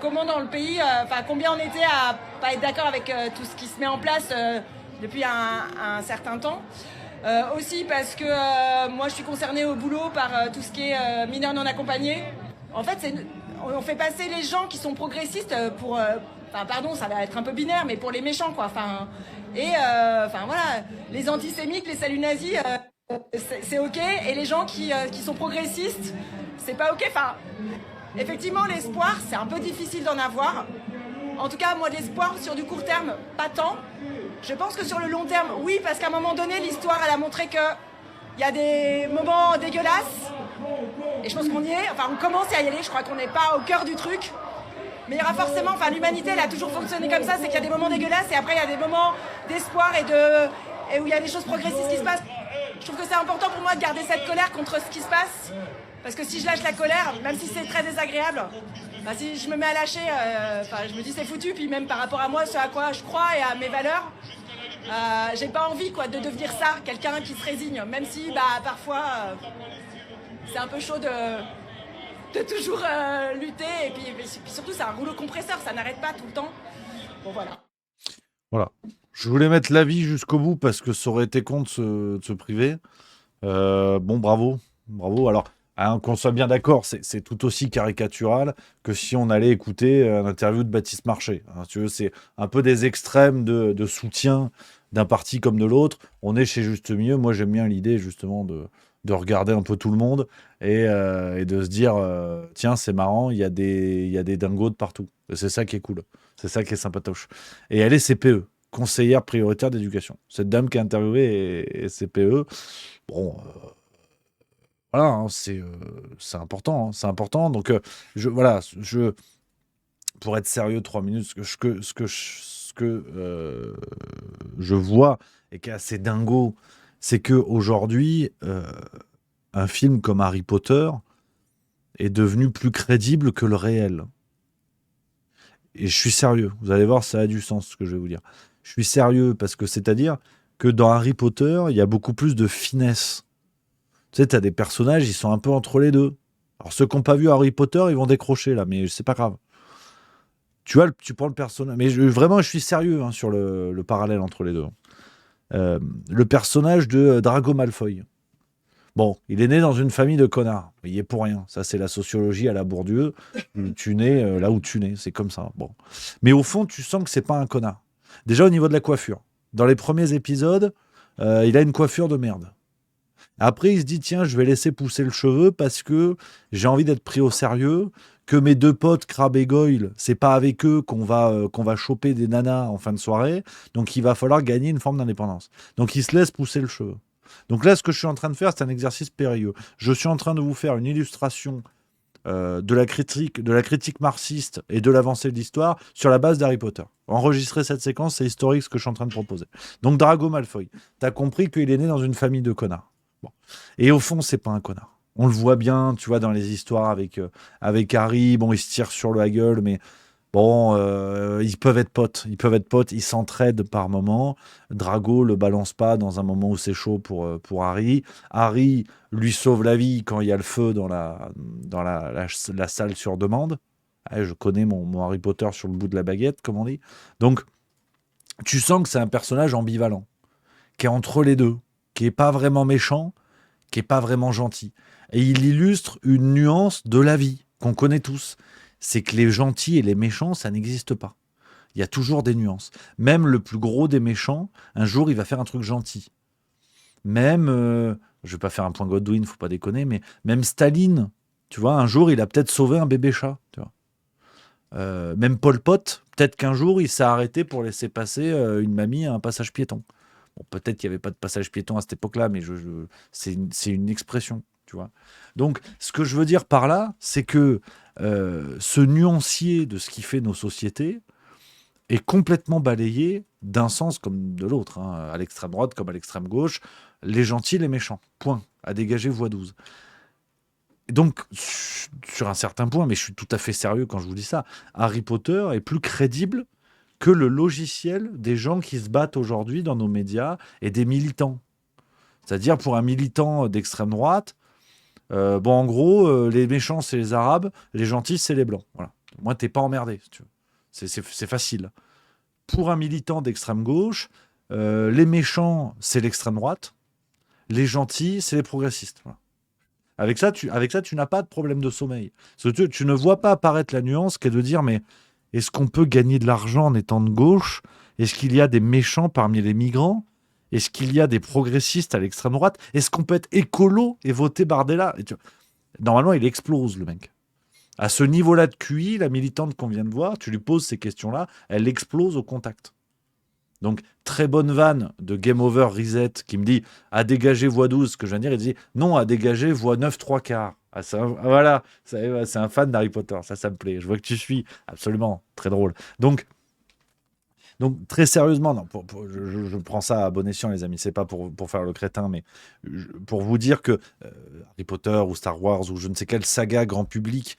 comment dans le pays, combien on était à pas être d'accord avec tout ce qui se met en place depuis un certain temps. Aussi parce que moi je suis concernée au boulot par tout ce qui est mineurs non accompagnés. En fait, on fait passer les gens qui sont progressistes pour... pardon, ça va être un peu binaire, mais pour les méchants, quoi. Voilà, les antisémites, les saluts nazis, c'est OK. Et les gens qui sont progressistes, c'est pas OK. Enfin, effectivement, l'espoir, c'est un peu difficile d'en avoir. En tout cas, moi, l'espoir sur du court terme, pas tant. Je pense que sur le long terme, oui, parce qu'à un moment donné, l'histoire, elle a montré qu'il y a des moments dégueulasses. Et je pense qu'on y est, on commence à y aller, je crois qu'on n'est pas au cœur du truc. Mais il y aura forcément, l'humanité, elle a toujours fonctionné comme ça, c'est qu'il y a des moments dégueulasses et après il y a des moments d'espoir et où il y a des choses progressistes qui se passent. Je trouve que c'est important pour moi de garder cette colère contre ce qui se passe. Parce que si je lâche la colère, même si c'est très désagréable, si je me mets à lâcher, je me dis c'est foutu. Puis même par rapport à moi, ce à quoi je crois et à mes valeurs, j'ai pas envie de devenir ça, quelqu'un qui se résigne. Même si parfois c'est un peu chaud de toujours lutter. Et puis surtout c'est un rouleau compresseur, ça n'arrête pas tout le temps. Bon voilà. Voilà. Je voulais mettre l'avis jusqu'au bout parce que ça aurait été con de se priver. Bon, bravo. Alors, qu'on soit bien d'accord, c'est tout aussi caricatural que si on allait écouter une interview de Baptiste Marchais. Hein, tu veux, c'est un peu des extrêmes de soutien d'un parti comme de l'autre. On est chez Juste Mieux. Moi, j'aime bien l'idée justement de regarder un peu tout le monde et de se dire tiens, c'est marrant, il y a des dingos de partout. Et c'est ça qui est cool. C'est ça qui est sympatoche. Et elle est CPE. Conseillère prioritaire d'éducation. Cette dame qui a interviewé est CPE. Bon, voilà, hein, c'est important. Hein, c'est important. Donc, pour être sérieux, 3 minutes, ce que je vois et qui est assez dingo, c'est qu'aujourd'hui, un film comme Harry Potter est devenu plus crédible que le réel. Et je suis sérieux. Vous allez voir, ça a du sens, ce que je vais vous dire. Je suis sérieux parce que c'est-à-dire que dans Harry Potter, il y a beaucoup plus de finesse. Tu sais, tu as des personnages, ils sont un peu entre les deux. Alors ceux qui n'ont pas vu Harry Potter, ils vont décrocher là, mais c'est pas grave. Tu prends le personnage. Mais vraiment, je suis sérieux sur le parallèle entre les deux. Le personnage de Drago Malfoy. Bon, il est né dans une famille de connards. Il y est pour rien. Ça, c'est la sociologie à la Bourdieu. Tu nais là où tu nais. C'est comme ça. Bon. Mais au fond, tu sens que c'est pas un connard. Déjà au niveau de la coiffure. Dans les premiers épisodes, il a une coiffure de merde. Après, il se dit, tiens, je vais laisser pousser le cheveu parce que j'ai envie d'être pris au sérieux, que mes 2 potes, Crabbe et Goyle, c'est pas avec eux qu'on va choper des nanas en fin de soirée. Donc, il va falloir gagner une forme d'indépendance. Donc, il se laisse pousser le cheveu. Donc là, ce que je suis en train de faire, c'est un exercice périlleux. Je suis en train de vous faire une illustration de la critique marxiste et de l'avancée de l'histoire sur la base d'Harry Potter. Enregistrer cette séquence, c'est historique ce que je suis en train de proposer. Donc Drago Malfoy, t'as compris qu'il est né dans une famille de connards. Bon. Et au fond, c'est pas un connard. On le voit bien, tu vois, dans les histoires avec Harry. Bon, ils se tirent sur la gueule, mais bon, ils peuvent être potes. Ils s'entraident par moment. Drago le balance pas dans un moment où c'est chaud pour Harry. Harry lui sauve la vie quand il y a le feu dans la salle sur demande. Ah, je connais mon Harry Potter sur le bout de la baguette, comme on dit. Donc, tu sens que c'est un personnage ambivalent, qui est entre les deux, qui est pas vraiment méchant, qui est pas vraiment gentil. Et il illustre une nuance de la vie qu'on connaît tous. C'est que les gentils et les méchants, ça n'existe pas. Il y a toujours des nuances. Même le plus gros des méchants, un jour, il va faire un truc gentil. Même, je vais pas faire un point Godwin, faut pas déconner, mais même Staline, tu vois, un jour, il a peut-être sauvé un bébé chat, tu vois. Même Pol Pot, peut-être qu'un jour, il s'est arrêté pour laisser passer une mamie à un passage piéton. Bon, peut-être qu'il n'y avait pas de passage piéton à cette époque-là, mais c'est une expression, tu vois. Donc, ce que je veux dire par là, c'est que ce nuancier de ce qui fait nos sociétés est complètement balayé d'un sens comme de l'autre, hein, à l'extrême droite comme à l'extrême gauche, les gentils, les méchants, point, à dégager voix 12. Donc, sur un certain point, mais je suis tout à fait sérieux quand je vous dis ça, Harry Potter est plus crédible que le logiciel des gens qui se battent aujourd'hui dans nos médias et des militants. C'est-à-dire, pour un militant d'extrême droite, en gros, les méchants, c'est les Arabes, les gentils, c'est les Blancs. Voilà. Moi, t'es pas emmerdé, si tu veux. C'est facile. Pour un militant d'extrême gauche, les méchants, c'est l'extrême droite, les gentils, c'est les progressistes. Voilà. Avec ça, tu n'as pas de problème de sommeil. Parce que tu ne vois pas apparaître la nuance qui est de dire, mais est-ce qu'on peut gagner de l'argent en étant de gauche ? Est-ce qu'il y a des méchants parmi les migrants ? Est-ce qu'il y a des progressistes à l'extrême droite ? Est-ce qu'on peut être écolo et voter Bardella ? Normalement, il explose, le mec. À ce niveau-là de QI, la militante qu'on vient de voir, tu lui poses ces questions-là, elle explose au contact. Donc, très bonne vanne de Game Over Reset qui me dit « à dégager voix 12 », ce que je viens de dire, il dit « non, à dégager voix 9 3/4 ». Voilà, c'est un fan d'Harry Potter, ça me plaît. Je vois que tu suis, absolument, très drôle. Donc Donc, très sérieusement, non, je prends ça à bon escient, les amis. C'est pas pour faire le crétin, mais pour vous dire que Harry Potter ou Star Wars ou je ne sais quelle saga grand public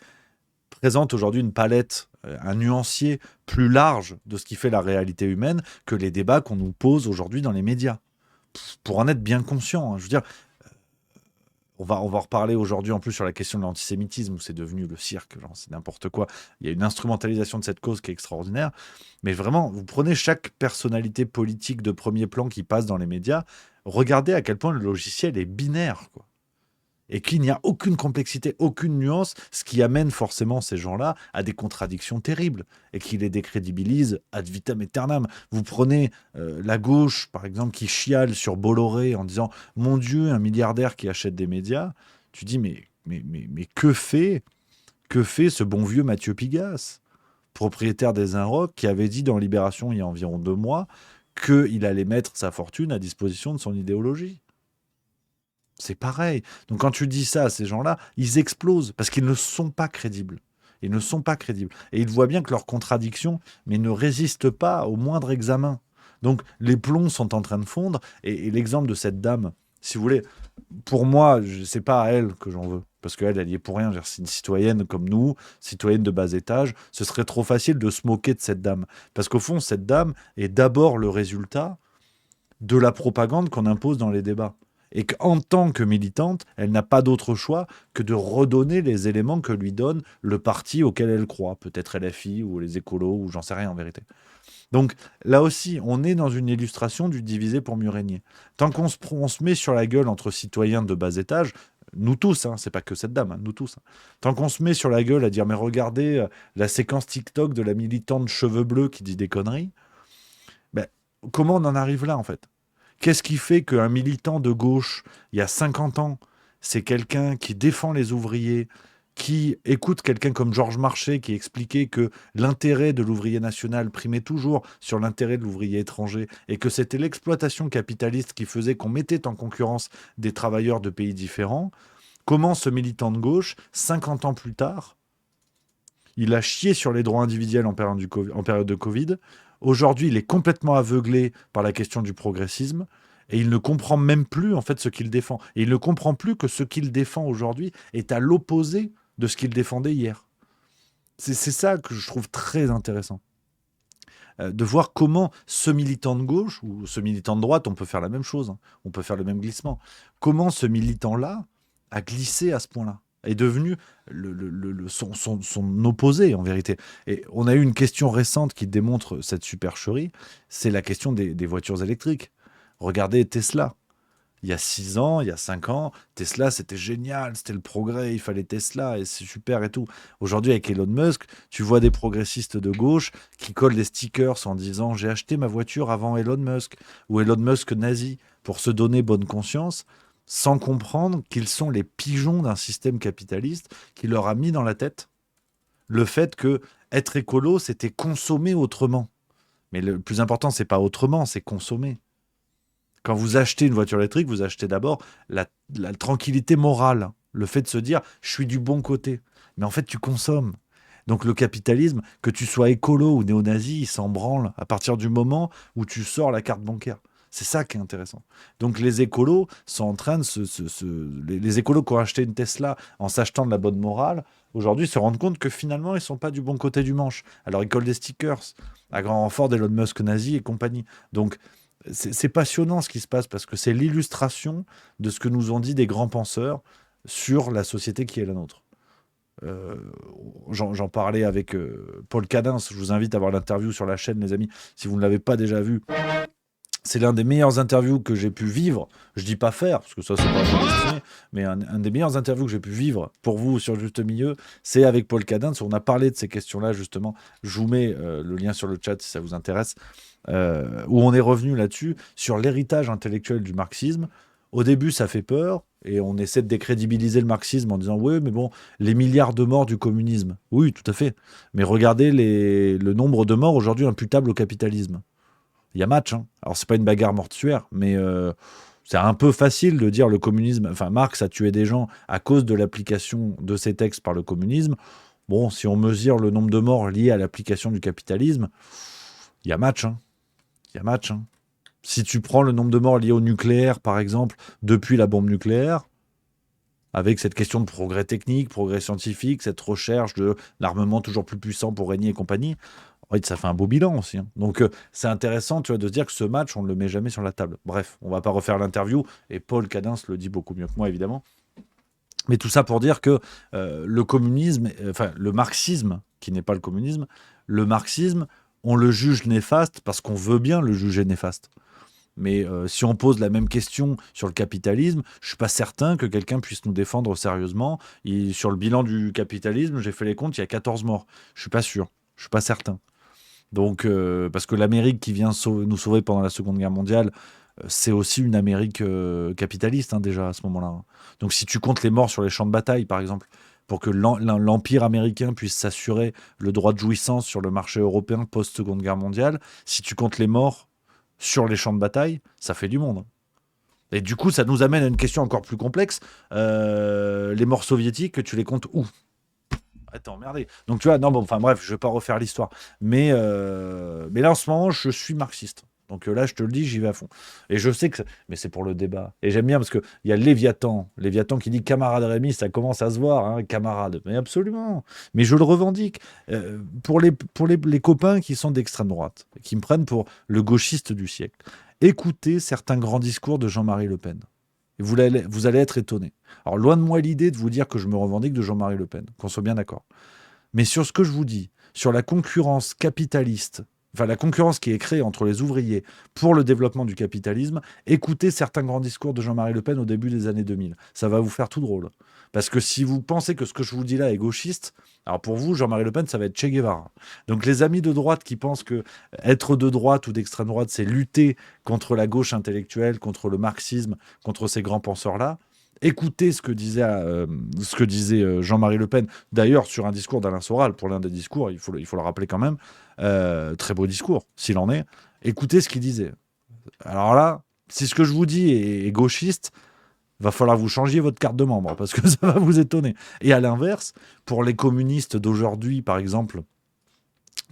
présente aujourd'hui une palette, un nuancier plus large de ce qui fait la réalité humaine que les débats qu'on nous pose aujourd'hui dans les médias. Pour en être bien conscient, hein. Je veux dire, on va reparler aujourd'hui en plus sur la question de l'antisémitisme, où c'est devenu le cirque, genre c'est n'importe quoi. Il y a une instrumentalisation de cette cause qui est extraordinaire. Mais vraiment, vous prenez chaque personnalité politique de premier plan qui passe dans les médias, regardez à quel point le logiciel est binaire, quoi. Et qu'il n'y a aucune complexité, aucune nuance, ce qui amène forcément ces gens-là à des contradictions terribles et qui les décrédibilise ad vitam aeternam. Vous prenez la gauche, par exemple, qui chiale sur Bolloré en disant « Mon Dieu, un milliardaire qui achète des médias », tu dis « Mais que fait ce bon vieux Mathieu Pigasse, propriétaire des Inrocks, qui avait dit dans Libération il y a environ 2 mois qu'il allait mettre sa fortune à disposition de son idéologie ?» C'est pareil. Donc quand tu dis ça à ces gens-là, ils explosent parce qu'ils ne sont pas crédibles. Ils ne sont pas crédibles. Et ils voient bien que leurs contradictions ne résistent pas au moindre examen. Donc les plombs sont en train de fondre. Et l'exemple de cette dame, si vous voulez, pour moi, c'est pas à elle que j'en veux. Parce qu'elle, elle y est pour rien. C'est une citoyenne comme nous, citoyenne de bas étage. Ce serait trop facile de se moquer de cette dame. Parce qu'au fond, cette dame est d'abord le résultat de la propagande qu'on impose dans les débats. Et qu'en tant que militante, elle n'a pas d'autre choix que de redonner les éléments que lui donne le parti auquel elle croit, peut-être LFI ou les écolos, ou j'en sais rien en vérité. Donc là aussi, on est dans une illustration du diviser pour mieux régner. Tant qu'on se met sur la gueule entre citoyens de bas étage, nous tous, hein, c'est pas que cette dame, hein, nous tous. Hein. Tant qu'on se met sur la gueule à dire « mais regardez la séquence TikTok de la militante cheveux bleus qui dit des conneries », ben, comment on en arrive là en fait ? Qu'est-ce qui fait qu'un militant de gauche, il y a 50 ans, c'est quelqu'un qui défend les ouvriers, qui écoute quelqu'un comme Georges Marchais qui expliquait que l'intérêt de l'ouvrier national primait toujours sur l'intérêt de l'ouvrier étranger et que c'était l'exploitation capitaliste qui faisait qu'on mettait en concurrence des travailleurs de pays différents. Comment ce militant de gauche, 50 ans plus tard, il a chié sur les droits individuels en période de Covid. Aujourd'hui, il est complètement aveuglé par la question du progressisme et il ne comprend même plus en fait ce qu'il défend. Et il ne comprend plus que ce qu'il défend aujourd'hui est à l'opposé de ce qu'il défendait hier. C'est ça que je trouve très intéressant. De voir comment ce militant de gauche ou ce militant de droite, on peut faire la même chose, hein, on peut faire le même glissement. Comment ce militant-là a glissé à ce point-là, est devenu son opposé en vérité. Et on a eu une question récente qui démontre cette supercherie, c'est la question des voitures électriques. Regardez Tesla. Il y a 6 ans, il y a 5 ans, Tesla c'était génial, c'était le progrès, il fallait Tesla et c'est super et tout. Aujourd'hui avec Elon Musk, tu vois des progressistes de gauche qui collent des stickers en disant j'ai acheté ma voiture avant Elon Musk ou Elon Musk nazi pour se donner bonne conscience, sans comprendre qu'ils sont les pigeons d'un système capitaliste qui leur a mis dans la tête le fait que être écolo, c'était consommer autrement. Mais le plus important, c'est pas autrement, c'est consommer. Quand vous achetez une voiture électrique, vous achetez d'abord la tranquillité morale, le fait de se dire « je suis du bon côté ». Mais en fait, tu consommes. Donc le capitalisme, que tu sois écolo ou néo-nazi, il s'en branle à partir du moment où tu sors la carte bancaire. C'est ça qui est intéressant. Donc les écolos sont en train de les écolos qui ont acheté une Tesla en s'achetant de la bonne morale, aujourd'hui se rendent compte que finalement ils ne sont pas du bon côté du manche. Alors ils collent des stickers à grand renfort d'Elon Musk nazi et compagnie. Donc c'est passionnant ce qui se passe parce que c'est l'illustration de ce que nous ont dit des grands penseurs sur la société qui est la nôtre. J'en parlais avec Paul Cadens. Je vous invite à voir l'interview sur la chaîne, les amis, si vous ne l'avez pas déjà vu. C'est l'un des meilleures interviews que j'ai pu vivre. Je dis pas faire, parce que ça, c'est pas destiné, mais un des meilleures interviews que j'ai pu vivre pour vous sur Juste Milieu, c'est avec Paul Cadens. On a parlé de ces questions-là, justement. Je vous mets le lien sur le chat si ça vous intéresse, où on est revenu là-dessus, sur l'héritage intellectuel du marxisme. Au début, ça fait peur, et on essaie de décrédibiliser le marxisme en disant « Oui, mais bon, les milliards de morts du communisme. » Oui, tout à fait. Mais regardez le nombre de morts aujourd'hui imputables au capitalisme. Il y a match, hein. Alors c'est pas une bagarre mortuaire, mais c'est un peu facile de dire le communisme, enfin Marx a tué des gens à cause de l'application de ses textes par le communisme. Bon, si on mesure le nombre de morts liés à l'application du capitalisme, il y a match, hein. il y a match. Hein. Si tu prends le nombre de morts liés au nucléaire, par exemple, depuis la bombe nucléaire, avec cette question de progrès technique, progrès scientifique, cette recherche de l'armement toujours plus puissant pour régner et compagnie, en fait, ça fait un beau bilan aussi. Hein. Donc, c'est intéressant tu vois, de se dire que ce match, on ne le met jamais sur la table. Bref, on ne va pas refaire l'interview, et Paul Cadens le dit beaucoup mieux que moi, évidemment. Mais tout ça pour dire que le communisme, enfin le marxisme, qui n'est pas le communisme, le marxisme, on le juge néfaste parce qu'on veut bien le juger néfaste. Mais si on pose la même question sur le capitalisme, je ne suis pas certain que quelqu'un puisse nous défendre sérieusement. Sur le bilan du capitalisme, j'ai fait les comptes, il y a 14 morts. Je ne suis pas sûr, je ne suis pas certain. Donc, parce que l'Amérique qui vient nous sauver pendant la Seconde Guerre mondiale, c'est aussi une Amérique capitaliste, hein, déjà, à ce moment-là. Donc, si tu comptes les morts sur les champs de bataille, par exemple, pour que l'Empire américain puisse s'assurer le droit de jouissance sur le marché européen post-Seconde Guerre mondiale, si tu comptes les morts sur les champs de bataille, ça fait du monde. Et du coup, ça nous amène à une question encore plus complexe. Les morts soviétiques, tu les comptes où ? Attends, merdez. Donc tu vois, non, bon, enfin bref, je vais pas refaire l'histoire. Mais là, en ce moment, je suis marxiste. Donc là, je te le dis, j'y vais à fond. Et je sais que... Mais c'est pour le débat. Et j'aime bien parce qu'il y a Léviathan qui dit « Camarade Rémi », ça commence à se voir, hein, camarade. Mais absolument. Mais je le revendique. Pour les copains qui sont d'extrême droite, qui me prennent pour le gauchiste du siècle, écoutez certains grands discours de Jean-Marie Le Pen. Et vous allez être étonnés. Alors, loin de moi l'idée de vous dire que je me revendique de Jean-Marie Le Pen, qu'on soit bien d'accord. Mais sur ce que je vous dis, sur la concurrence capitaliste, enfin la concurrence qui est créée entre les ouvriers pour le développement du capitalisme, écoutez certains grands discours de Jean-Marie Le Pen au début des années 2000. Ça va vous faire tout drôle. Parce que si vous pensez que ce que je vous dis là est gauchiste, alors pour vous, Jean-Marie Le Pen, ça va être Che Guevara. Donc les amis de droite qui pensent que être de droite ou d'extrême droite, c'est lutter contre la gauche intellectuelle, contre le marxisme, contre ces grands penseurs-là, écoutez ce que disait Jean-Marie Le Pen, d'ailleurs sur un discours d'Alain Soral, pour l'un des discours, il faut le rappeler quand même, très beau discours, s'il en est, écoutez ce qu'il disait. Alors là, si ce que je vous dis est gauchiste, va falloir vous changer votre carte de membre, parce que ça va vous étonner. Et à l'inverse, pour les communistes d'aujourd'hui, par exemple,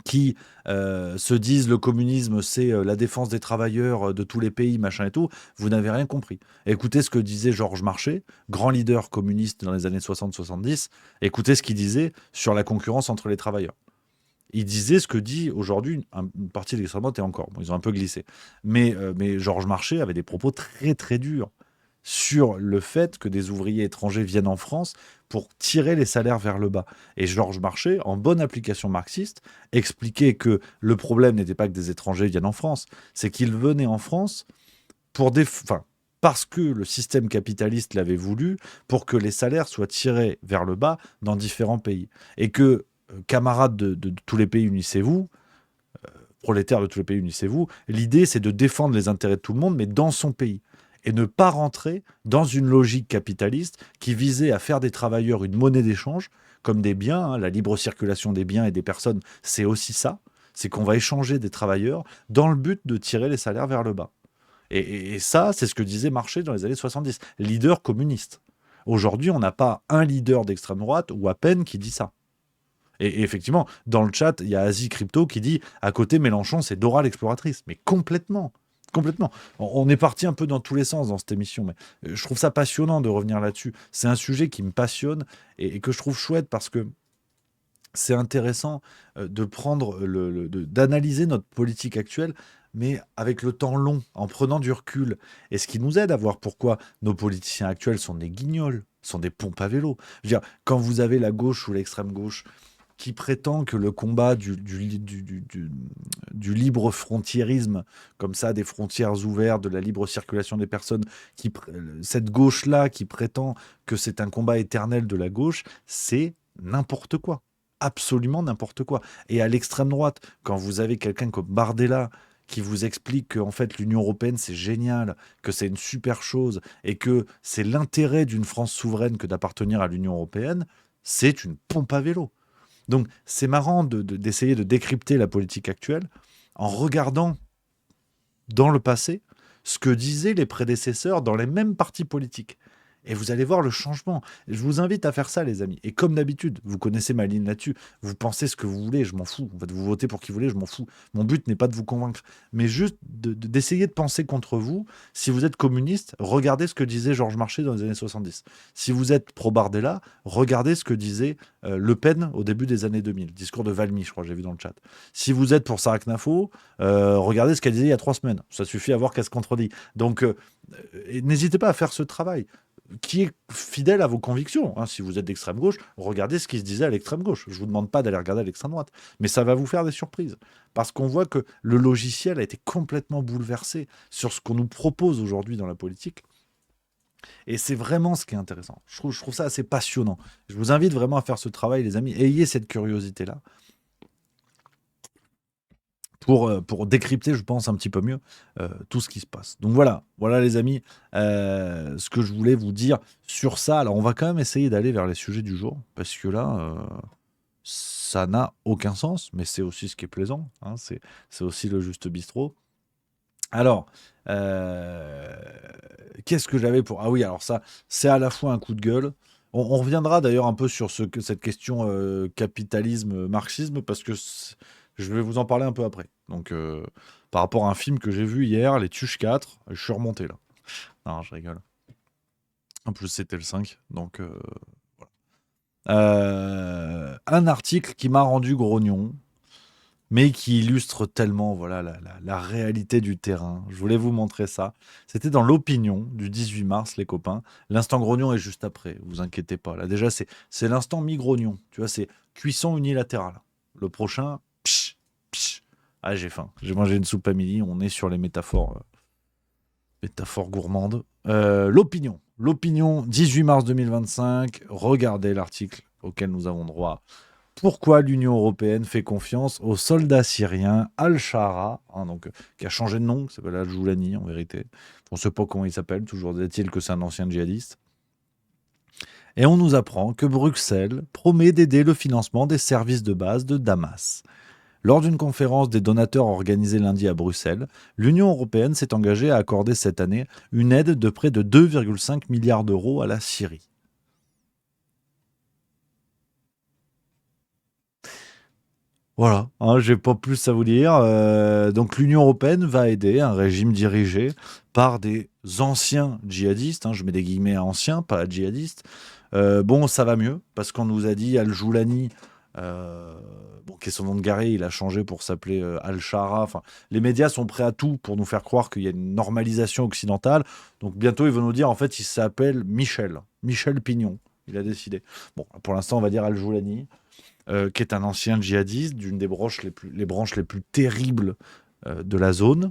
qui se disent le communisme, c'est la défense des travailleurs de tous les pays, machin et tout, vous n'avez rien compris. Écoutez ce que disait Georges Marchais, grand leader communiste dans les années 60-70, écoutez ce qu'il disait sur la concurrence entre les travailleurs. Il disait ce que dit aujourd'hui une partie de l'extrême droite, et encore, bon, ils ont un peu glissé. Mais Georges Marchais avait des propos très très durs sur le fait que des ouvriers étrangers viennent en France pour tirer les salaires vers le bas. Et Georges Marchais, en bonne application marxiste, expliquait que le problème n'était pas que des étrangers viennent en France, c'est qu'ils venaient en France parce que le système capitaliste l'avait voulu, pour que les salaires soient tirés vers le bas dans différents pays. Et que, camarades de tous les pays, unissez-vous, prolétaires de tous les pays, unissez-vous, l'idée c'est de défendre les intérêts de tout le monde, mais dans son pays. Et ne pas rentrer dans une logique capitaliste qui visait à faire des travailleurs une monnaie d'échange, comme des biens, hein, la libre circulation des biens et des personnes, c'est aussi ça, c'est qu'on va échanger des travailleurs dans le but de tirer les salaires vers le bas. Et ça, c'est ce que disait Marchais dans les années 70, leader communiste. Aujourd'hui, on n'a pas un leader d'extrême droite, ou à peine, qui dit ça. Et effectivement, dans le chat, il y a Asie Crypto qui dit, à côté, Mélenchon, c'est Dora l'exploratrice. Mais complètement. Complètement. On est parti un peu dans tous les sens dans cette émission, mais je trouve ça passionnant de revenir là-dessus. C'est un sujet qui me passionne et que je trouve chouette parce que c'est intéressant de prendre d'analyser notre politique actuelle, mais avec le temps long, en prenant du recul. Et ce qui nous aide à voir pourquoi nos politiciens actuels sont des guignols, sont des pompes à vélo. Je veux dire, quand vous avez la gauche ou l'extrême gauche qui prétend que le combat du libre frontiérisme, comme ça, des frontières ouvertes, de la libre circulation des personnes, cette gauche-là qui prétend que c'est un combat éternel de la gauche, c'est n'importe quoi. Absolument n'importe quoi. Et à l'extrême droite, quand vous avez quelqu'un comme Bardella qui vous explique que en fait, l'Union européenne, c'est génial, que c'est une super chose, et que c'est l'intérêt d'une France souveraine que d'appartenir à l'Union européenne, c'est une pompe à vélo. Donc, c'est marrant d'essayer de décrypter la politique actuelle en regardant dans le passé ce que disaient les prédécesseurs dans les mêmes partis politiques. Et vous allez voir le changement. Je vous invite à faire ça, les amis. Et comme d'habitude, vous connaissez ma ligne là-dessus. Vous pensez ce que vous voulez, je m'en fous. En fait, vous votez pour qui vous voulez, je m'en fous. Mon but n'est pas de vous convaincre, mais juste d'essayer de penser contre vous. Si vous êtes communiste, regardez ce que disait Georges Marchais dans les années 70. Si vous êtes pro-Bardella, regardez ce que disait Le Pen au début des années 2000. Discours de Valmy, je crois, j'ai vu dans le chat. Si vous êtes pour Sarah Knafo, regardez ce qu'elle disait il y a 3 semaines. Ça suffit à voir qu'elle se contredit. Donc, n'hésitez pas à faire ce travail qui est fidèle à vos convictions. Si vous êtes d'extrême gauche, regardez ce qui se disait à l'extrême gauche. Je ne vous demande pas d'aller regarder à l'extrême droite, mais ça va vous faire des surprises. Parce qu'on voit que le logiciel a été complètement bouleversé sur ce qu'on nous propose aujourd'hui dans la politique. Et c'est vraiment ce qui est intéressant. Je trouve ça assez passionnant. Je vous invite vraiment à faire ce travail, les amis. Ayez cette curiosité-là. Pour décrypter, je pense, un petit peu mieux tout ce qui se passe. Donc voilà les amis, ce que je voulais vous dire sur ça. Alors on va quand même essayer d'aller vers les sujets du jour, parce que là, ça n'a aucun sens, mais c'est aussi ce qui est plaisant, hein, c'est aussi le juste bistrot. Alors, qu'est-ce que j'avais pour... Ah oui, alors ça, c'est à la fois un coup de gueule. On reviendra d'ailleurs un peu sur cette question capitalisme-marxisme, parce que... Je vais vous en parler un peu après. Donc, par rapport à un film que j'ai vu hier, Les Tuches 4, je suis remonté là. Non, je rigole. En plus, c'était le 5. Donc, voilà. Un article qui m'a rendu grognon, mais qui illustre tellement la réalité du terrain. Je voulais vous montrer ça. C'était dans l'Opinion du 18 mars, les copains. L'instant grognon est juste après, vous inquiétez pas. Là, déjà, c'est l'instant mi-grognon. Tu vois, c'est cuisson unilatérale. Le prochain... Ah, j'ai faim. J'ai mangé une soupe à midi. On est sur les métaphores gourmandes. L'Opinion. L'Opinion, 18 mars 2025. Regardez l'article auquel nous avons droit. Pourquoi l'Union européenne fait confiance au soldat syrien Al-Shara, qui a changé de nom, qui s'appelle Al-Joulani en vérité. On ne sait pas comment il s'appelle. Toujours est-il que c'est un ancien djihadiste. Et on nous apprend que Bruxelles promet d'aider le financement des services de base de Damas. Lors d'une conférence des donateurs organisée lundi à Bruxelles, l'Union européenne s'est engagée à accorder cette année une aide de près de 2,5 milliards d'euros à la Syrie. Voilà, j'ai pas plus à vous dire. Donc l'Union européenne va aider un régime dirigé par des anciens djihadistes. Je mets des guillemets à anciens, pas à djihadistes. Bon, ça va mieux, parce qu'on nous a dit Al-Joulani... qui est son nom de guerrier, il a changé pour s'appeler Al-Shara. Enfin, les médias sont prêts à tout pour nous faire croire qu'il y a une normalisation occidentale. Donc bientôt, ils vont nous dire, en fait, il s'appelle Michel Pignon. Il a décidé. Bon, pour l'instant, on va dire Al-Joulani, qui est un ancien djihadiste, d'une des branches les plus terribles de la zone.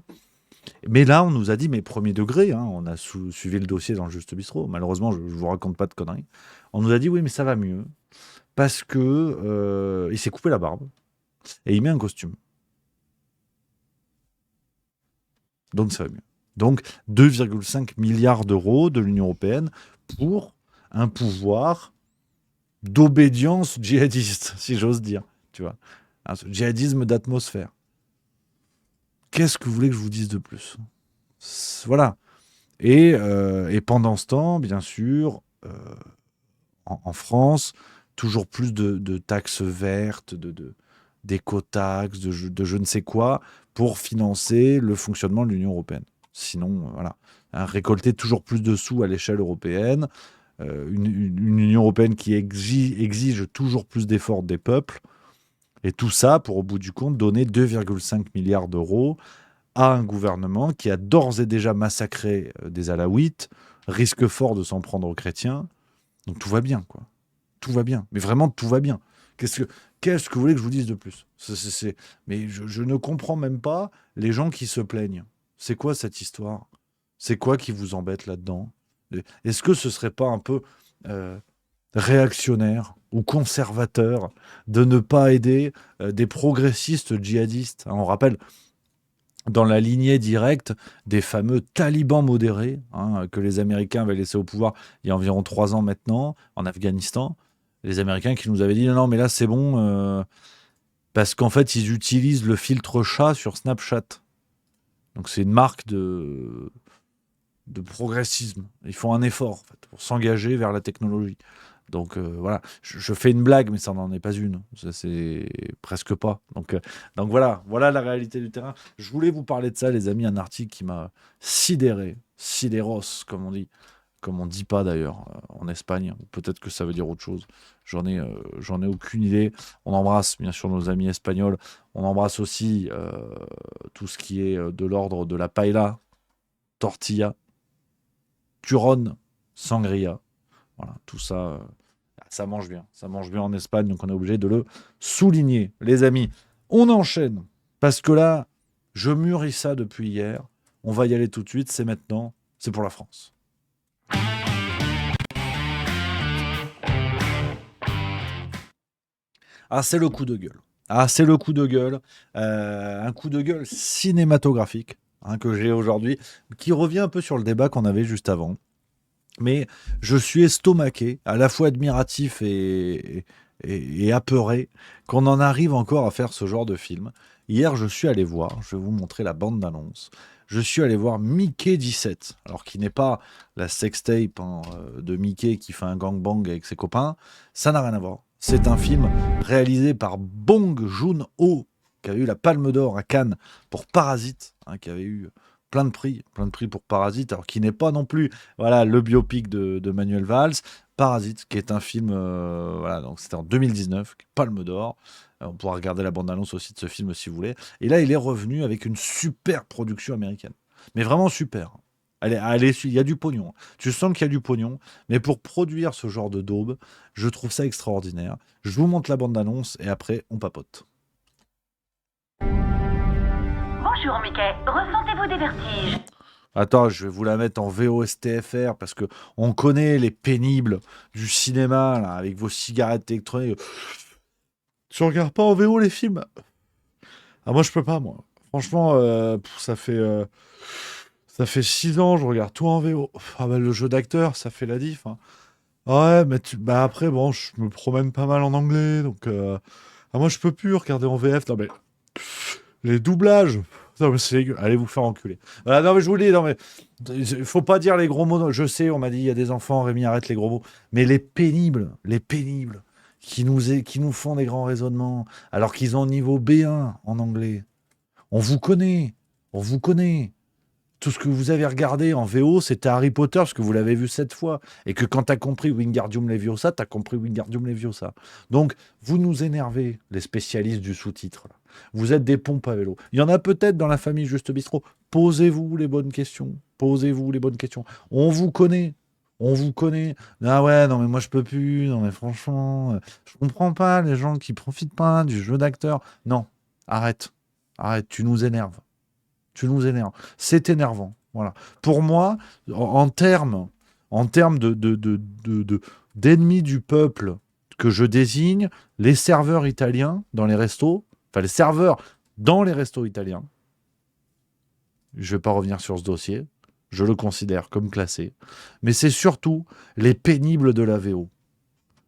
Mais là, on nous a dit, mais premier degré, on a suivi le dossier dans le Juste Bistrot. Malheureusement, je ne vous raconte pas de conneries. On nous a dit, oui, mais ça va mieux. Parce que il s'est coupé la barbe et il met un costume. Donc ça va mieux. Donc 2,5 milliards d'euros de l'Union européenne pour un pouvoir d'obédience djihadiste, si j'ose dire. Tu vois, un djihadisme d'atmosphère. Qu'est-ce que vous voulez que je vous dise de plus ? Voilà. Et pendant ce temps, bien sûr, en France, toujours plus de taxes vertes, d'éco-taxes, de je ne sais quoi, pour financer le fonctionnement de l'Union européenne. Sinon, voilà. Récolter toujours plus de sous à l'échelle européenne, une Union européenne qui exige toujours plus d'efforts des peuples, et tout ça pour, au bout du compte, donner 2,5 milliards d'euros à un gouvernement qui a d'ores et déjà massacré des alaouites, risque fort de s'en prendre aux chrétiens. Donc tout va bien, quoi. Tout va bien, mais vraiment tout va bien. Qu'est-ce que vous voulez que je vous dise de plus ? Mais je ne comprends même pas les gens qui se plaignent. C'est quoi cette histoire ? C'est quoi qui vous embête là-dedans ? Est-ce que ce serait pas un peu réactionnaire ou conservateur de ne pas aider des progressistes djihadistes ? On rappelle, dans la lignée directe des fameux talibans modérés que les Américains avaient laissés au pouvoir il y a environ 3 ans maintenant, en Afghanistan. Les Américains qui nous avaient dit non, mais là c'est bon, parce qu'en fait ils utilisent le filtre chat sur Snapchat. Donc c'est une marque de progressisme. Ils font un effort en fait, pour s'engager vers la technologie. Donc voilà, je fais une blague, mais ça n'en est pas une. Ça, c'est presque pas. Donc voilà la réalité du terrain. Je voulais vous parler de ça, les amis, un article qui m'a sidéré, sidéros, comme on dit pas d'ailleurs en Espagne. Peut-être que ça veut dire autre chose. J'en ai aucune idée. On embrasse bien sûr nos amis espagnols. On embrasse aussi tout ce qui est de l'ordre de la paella, tortilla, turon, sangria. Voilà, tout ça, ça mange bien. Ça mange bien en Espagne, donc on est obligé de le souligner. Les amis, on enchaîne. Parce que là, je mûris ça depuis hier. On va y aller tout de suite, c'est maintenant. C'est pour la France. Ah, c'est le coup de gueule. C'est le coup de gueule. Un coup de gueule cinématographique que j'ai aujourd'hui, qui revient un peu sur le débat qu'on avait juste avant. Mais je suis estomaqué, à la fois admiratif et apeuré, qu'on en arrive encore à faire ce genre de film. Hier, je suis allé voir, je vais vous montrer la bande-annonce, je suis allé voir Mickey 17, alors qui n'est pas la sextape de Mickey qui fait un gangbang avec ses copains, ça n'a rien à voir. C'est un film réalisé par Bong Joon-ho, qui a eu la Palme d'Or à Cannes pour Parasite, qui avait eu plein de prix pour Parasite, alors qui n'est pas non plus le biopic de Manuel Valls. Parasite, qui est un film, donc c'était en 2019, Palme d'Or. On pourra regarder la bande-annonce aussi de ce film si vous voulez. Et là, il est revenu avec une super production américaine. Mais vraiment super. Il y a du pognon. Tu sens qu'il y a du pognon. Mais pour produire ce genre de daube, je trouve ça extraordinaire. Je vous montre la bande-annonce et après, on papote. Bonjour Mickey, ressentez-vous des vertiges? Attends, je vais vous la mettre en VOSTFR parce que on connaît les pénibles du cinéma là, avec vos cigarettes électroniques. Tu regardes pas en VO les films? Moi je peux pas moi. Franchement, ça fait 6 ans, je regarde tout en VO. Le jeu d'acteur, ça fait la diff. Ouais, mais après bon, je me promène pas mal en anglais, donc moi je peux plus regarder en VF. Non mais les doublages. Non, mais c'est dégueu. Allez vous faire enculer. Non, mais je vous le dis, non, mais il faut pas dire les gros mots. Je sais, on m'a dit, il y a des enfants, Rémi, arrête les gros mots. Mais les pénibles, qui nous font des grands raisonnements, alors qu'ils ont niveau B1 en anglais. On vous connaît. Tout ce que vous avez regardé en VO, c'était Harry Potter, parce que vous l'avez vu 7 fois. Et que quand tu as compris Wingardium Leviosa, tu as compris Wingardium Leviosa. Donc, vous nous énervez, les spécialistes du sous-titre. Là. Vous êtes des pompes à vélo. Il y en a peut-être dans la famille Juste Bistrot. Posez-vous les bonnes questions. On vous connaît. Ah ouais, non mais moi je peux plus. Non mais franchement, je comprends pas les gens qui profitent pas du jeu d'acteur. Non, arrête, tu nous énerves. C'est énervant. Voilà. Pour moi, en termes d'ennemis du peuple que je désigne, les serveurs italiens dans les restos, les serveurs dans les restos italiens, je ne vais pas revenir sur ce dossier, je le considère comme classé, mais c'est surtout les pénibles de la VO.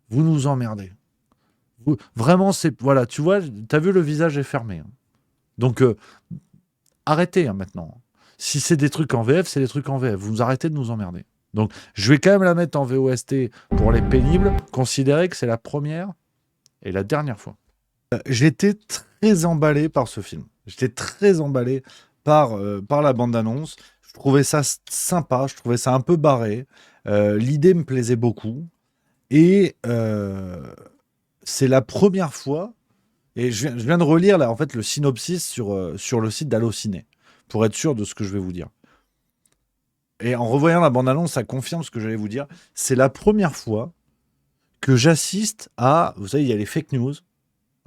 Vous nous emmerdez. Vraiment, tu vois, tu as vu, le visage est fermé. Donc, arrêtez maintenant. Si c'est des trucs en VF, c'est des trucs en VF. Vous arrêtez de nous emmerder. Donc, je vais quand même la mettre en VOST pour les pénibles. Considérez que c'est la première et la dernière fois. J'étais très emballé par ce film. J'étais très emballé par la bande-annonce. Je trouvais ça sympa. Je trouvais ça un peu barré. L'idée me plaisait beaucoup. Et c'est la première fois. Et je viens de relire là, en fait, le synopsis sur le site d'Allociné, pour être sûr de ce que je vais vous dire. Et en revoyant la bande-annonce, ça confirme ce que j'allais vous dire. C'est la première fois que j'assiste à... Vous savez, il y a les fake news.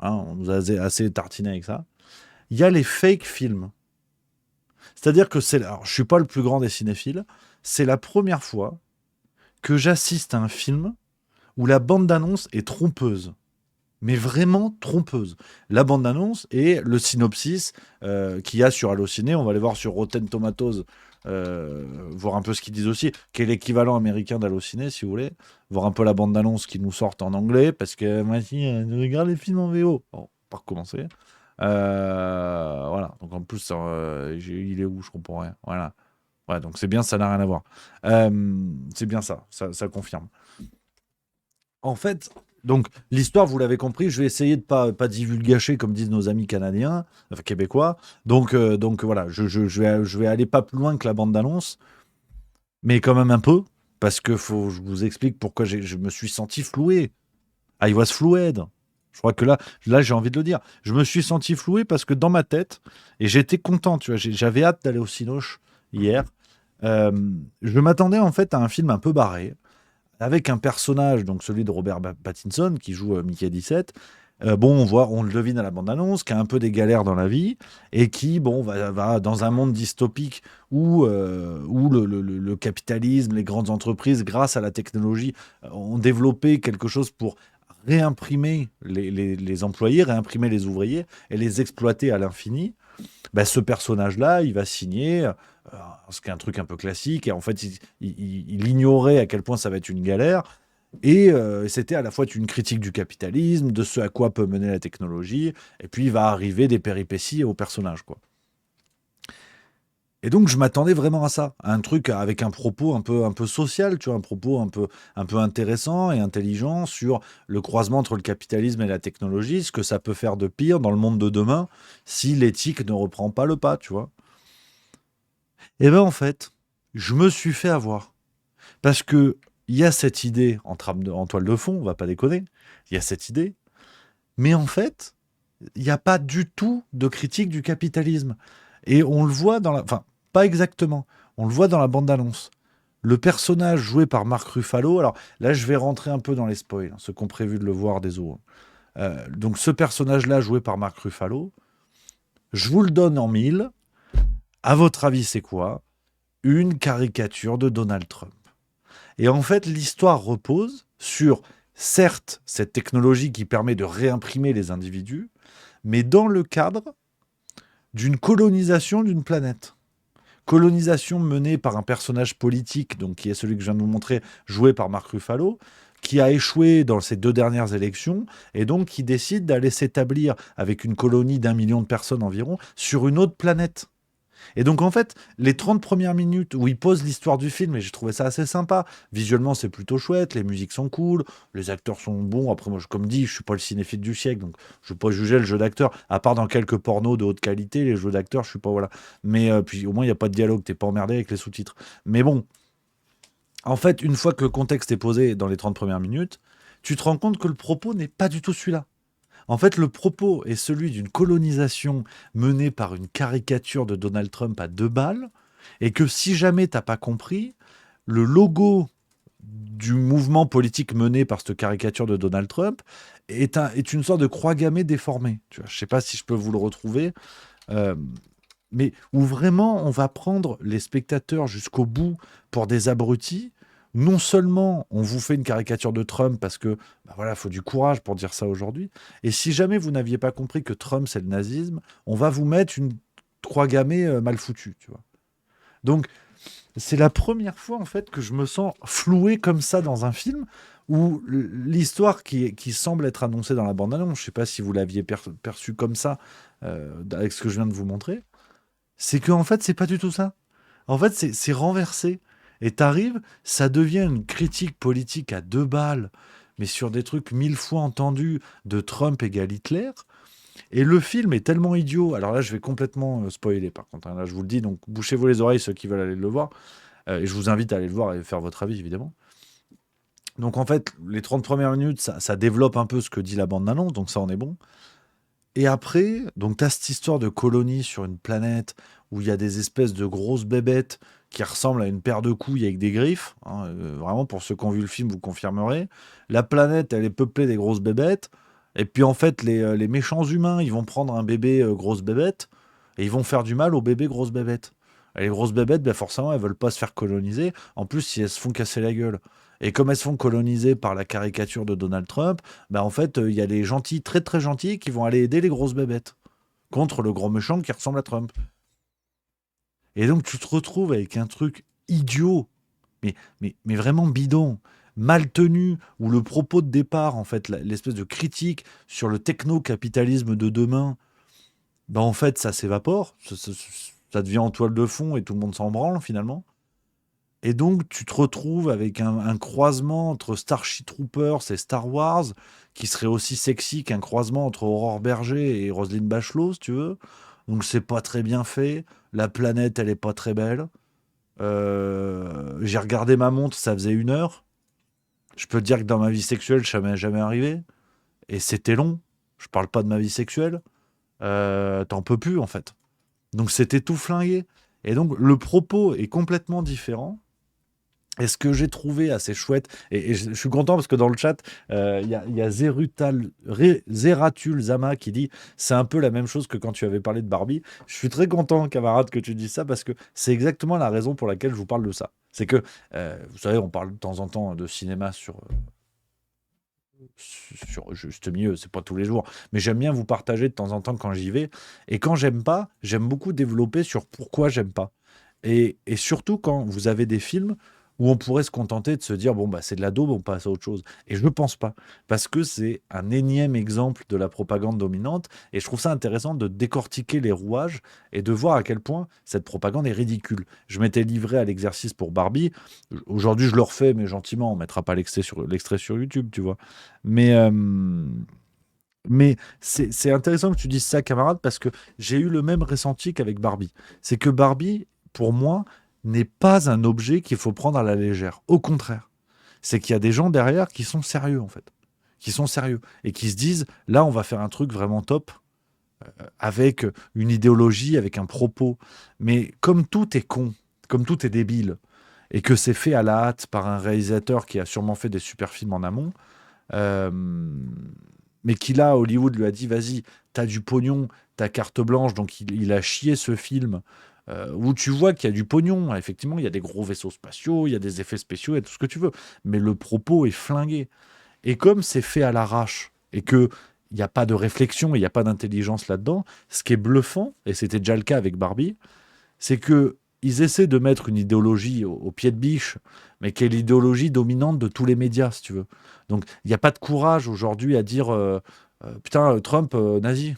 On nous a assez tartiné avec ça. Il y a les fake films. C'est-à-dire que alors, je ne suis pas le plus grand des cinéphiles. C'est la première fois que j'assiste à un film où la bande-annonce est trompeuse. Mais vraiment trompeuse. La bande-annonce et le synopsis qu'il y a sur Allociné, on va aller voir sur Rotten Tomatoes, voir un peu ce qu'ils disent aussi, qui est l'équivalent américain d'Allociné, si vous voulez, voir un peu la bande-annonce qu'ils nous sortent en anglais, parce que moi, regarde les films en VO. Bon, pas recommencer. Voilà. Donc en plus, il est où? Je comprends rien. Voilà. Ouais, donc c'est bien, ça n'a rien à voir. C'est bien ça confirme. En fait, donc l'histoire, vous l'avez compris, je vais essayer de pas divulgacher comme disent nos amis canadiens, enfin québécois. Donc voilà, je vais aller pas plus loin que la bande d'annonce, mais quand même un peu, parce que je vous explique pourquoi je me suis senti floué. I was flued. Je crois que là j'ai envie de le dire. Je me suis senti floué parce que dans ma tête, et j'étais content, tu vois, j'avais hâte d'aller au Cinoche hier. Je m'attendais en fait à un film un peu barré, avec un personnage, donc celui de Robert Pattinson, qui joue Mickey 17. On le devine à la bande-annonce, qui a un peu des galères dans la vie, et qui, va dans un monde dystopique où le capitalisme, les grandes entreprises, grâce à la technologie, ont développé quelque chose pour réimprimer les employés, réimprimer les ouvriers, et les exploiter à l'infini. Ce personnage-là, il va signer, ce qui est un truc un peu classique, et en fait, il ignorait à quel point ça va être une galère, et c'était à la fois une critique du capitalisme, de ce à quoi peut mener la technologie, et puis il va arriver des péripéties au personnage, quoi. Et donc, je m'attendais vraiment à ça, à un truc avec un propos un peu social, tu vois, un propos un peu intéressant et intelligent sur le croisement entre le capitalisme et la technologie, ce que ça peut faire de pire dans le monde de demain si l'éthique ne reprend pas le pas, tu vois. Et en fait, je me suis fait avoir. Parce que il y a cette idée en toile de fond, on va pas déconner, il y a cette idée, mais en fait, il n'y a pas du tout de critique du capitalisme. Et on le voit enfin, pas exactement. On le voit dans la bande-annonce. Le personnage joué par Mark Ruffalo, alors là, je vais rentrer un peu dans les spoils, ceux qui ont prévu de le voir, désolé. Donc ce personnage-là, joué par Mark Ruffalo, je vous le donne en mille. À votre avis, c'est quoi? Une caricature de Donald Trump. Et en fait, l'histoire repose sur, certes, cette technologie qui permet de réimprimer les individus, mais dans le cadre d'une colonisation d'une planète. Colonisation menée par un personnage politique, donc qui est celui que je viens de vous montrer, joué par Mark Ruffalo, qui a échoué dans ces 2 dernières élections, et donc qui décide d'aller s'établir avec une colonie d'1 million de personnes environ sur une autre planète. Et donc en fait, les 30 premières minutes où il pose l'histoire du film, et j'ai trouvé ça assez sympa, visuellement c'est plutôt chouette, les musiques sont cool, les acteurs sont bons, après moi comme dit, je suis pas le cinéphile du siècle, donc je ne peux pas juger le jeu d'acteur, à part dans quelques pornos de haute qualité, les jeux d'acteurs, je suis pas, voilà. Mais puis au moins il n'y a pas de dialogue, t'es pas emmerdé avec les sous-titres. Mais bon, en fait, une fois que le contexte est posé dans les 30 premières minutes, tu te rends compte que le propos n'est pas du tout celui-là. En fait, le propos est celui d'une colonisation menée par une caricature de Donald Trump à 2 balles, et que si jamais t'as pas compris, le logo du mouvement politique mené par cette caricature de Donald Trump est une sorte de croix gammée déformée. Tu vois, je sais pas si je peux vous le retrouver, mais où vraiment on va prendre les spectateurs jusqu'au bout pour des abrutis. Non seulement on vous fait une caricature de Trump parce que, voilà, faut du courage pour dire ça aujourd'hui. Et si jamais vous n'aviez pas compris que Trump c'est le nazisme, on va vous mettre une croix gammée mal foutue, tu vois. Donc c'est la première fois en fait que je me sens floué comme ça dans un film où l'histoire qui semble être annoncée dans la bande-annonce, je sais pas si vous l'aviez perçu comme ça avec ce que je viens de vous montrer, c'est que en fait c'est pas du tout ça. En fait c'est renversé. Et t'arrives, ça devient une critique politique à 2 balles, mais sur des trucs 1000 fois entendus de Trump égale Hitler. Et le film est tellement idiot. Alors là, je vais complètement spoiler, par contre. Là, je vous le dis, donc bouchez-vous les oreilles, ceux qui veulent aller le voir. Et je vous invite à aller le voir et faire votre avis, évidemment. Donc en fait, les 30 premières minutes, ça développe un peu ce que dit la bande-annonce, donc ça, on est bon. Et après, donc t'as cette histoire de colonie sur une planète où il y a des espèces de grosses bébêtes qui ressemblent à une paire de couilles avec des griffes. Vraiment, pour ceux qui ont vu le film, vous confirmerez. La planète, elle est peuplée des grosses bébêtes. Et puis, en fait, les méchants humains, ils vont prendre un bébé grosse bébête et ils vont faire du mal aux bébés grosses bébêtes. Et les grosses bébêtes, forcément, elles veulent pas se faire coloniser. En plus, si elles se font casser la gueule. Et comme elles se font coloniser par la caricature de Donald Trump, en fait, il y a des gentils, très très gentils, qui vont aller aider les grosses bébêtes contre le gros méchant qui ressemble à Trump. Et donc, tu te retrouves avec un truc idiot, mais vraiment bidon, mal tenu, où le propos de départ, en fait, l'espèce de critique sur le techno-capitalisme de demain, en fait, ça s'évapore. ça devient en toile de fond et tout le monde s'en branle finalement. Et donc, tu te retrouves avec un croisement entre Starship Troopers et Star Wars, qui serait aussi sexy qu'un croisement entre Aurore Berger et Roselyne Bachelot, si tu veux. Donc, c'est pas très bien fait. La planète, elle est pas très belle. J'ai regardé ma montre, ça faisait 1 heure. Je peux te dire que dans ma vie sexuelle, ça m'est jamais arrivé. Et c'était long. Je parle pas de ma vie sexuelle. T'en peux plus, en fait. Donc, c'était tout flingué. Et donc, le propos est complètement différent. Et ce que j'ai trouvé assez chouette, et je suis content parce que dans le chat, il y a Zeratul Zama qui dit c'est un peu la même chose que quand tu avais parlé de Barbie. Je suis très content, camarade, que tu dises ça parce que c'est exactement la raison pour laquelle je vous parle de ça. C'est que, vous savez, on parle de temps en temps de cinéma sur Juste Milieu, c'est pas tous les jours, mais j'aime bien vous partager de temps en temps quand j'y vais. Et quand j'aime pas, j'aime beaucoup développer sur pourquoi j'aime pas. Et surtout quand vous avez des films où on pourrait se contenter de se dire bon bah c'est de la daube, on passe à autre chose. Et je ne pense pas, parce que c'est un énième exemple de la propagande dominante, et je trouve ça intéressant de décortiquer les rouages et de voir à quel point cette propagande est ridicule. Je m'étais livré à l'exercice pour Barbie, aujourd'hui je le refais, mais gentiment, on ne mettra pas l'extrait sur YouTube, tu vois. Mais c'est intéressant que tu dises ça, camarade, parce que j'ai eu le même ressenti qu'avec Barbie. C'est que Barbie, pour moi, n'est pas un objet qu'il faut prendre à la légère. Au contraire, c'est qu'il y a des gens derrière qui sont sérieux, en fait. Qui sont sérieux et qui se disent, là, on va faire un truc vraiment top, avec une idéologie, avec un propos. Mais comme tout est con, comme tout est débile, et que c'est fait à la hâte par un réalisateur qui a sûrement fait des super films en amont, mais qui là, Hollywood lui a dit, vas-y, t'as du pognon, t'as carte blanche, donc il a chié ce film, où tu vois qu'il y a du pognon. Effectivement, il y a des gros vaisseaux spatiaux, il y a des effets spéciaux, il y a tout ce que tu veux. Mais le propos est flingué. Et comme c'est fait à l'arrache, et qu'il n'y a pas de réflexion, il n'y a pas d'intelligence là-dedans, ce qui est bluffant, et c'était déjà le cas avec Barbie, c'est qu'ils essaient de mettre une idéologie au pied de biche, mais qui est l'idéologie dominante de tous les médias, si tu veux. Donc, il n'y a pas de courage aujourd'hui à dire putain, Trump, nazi.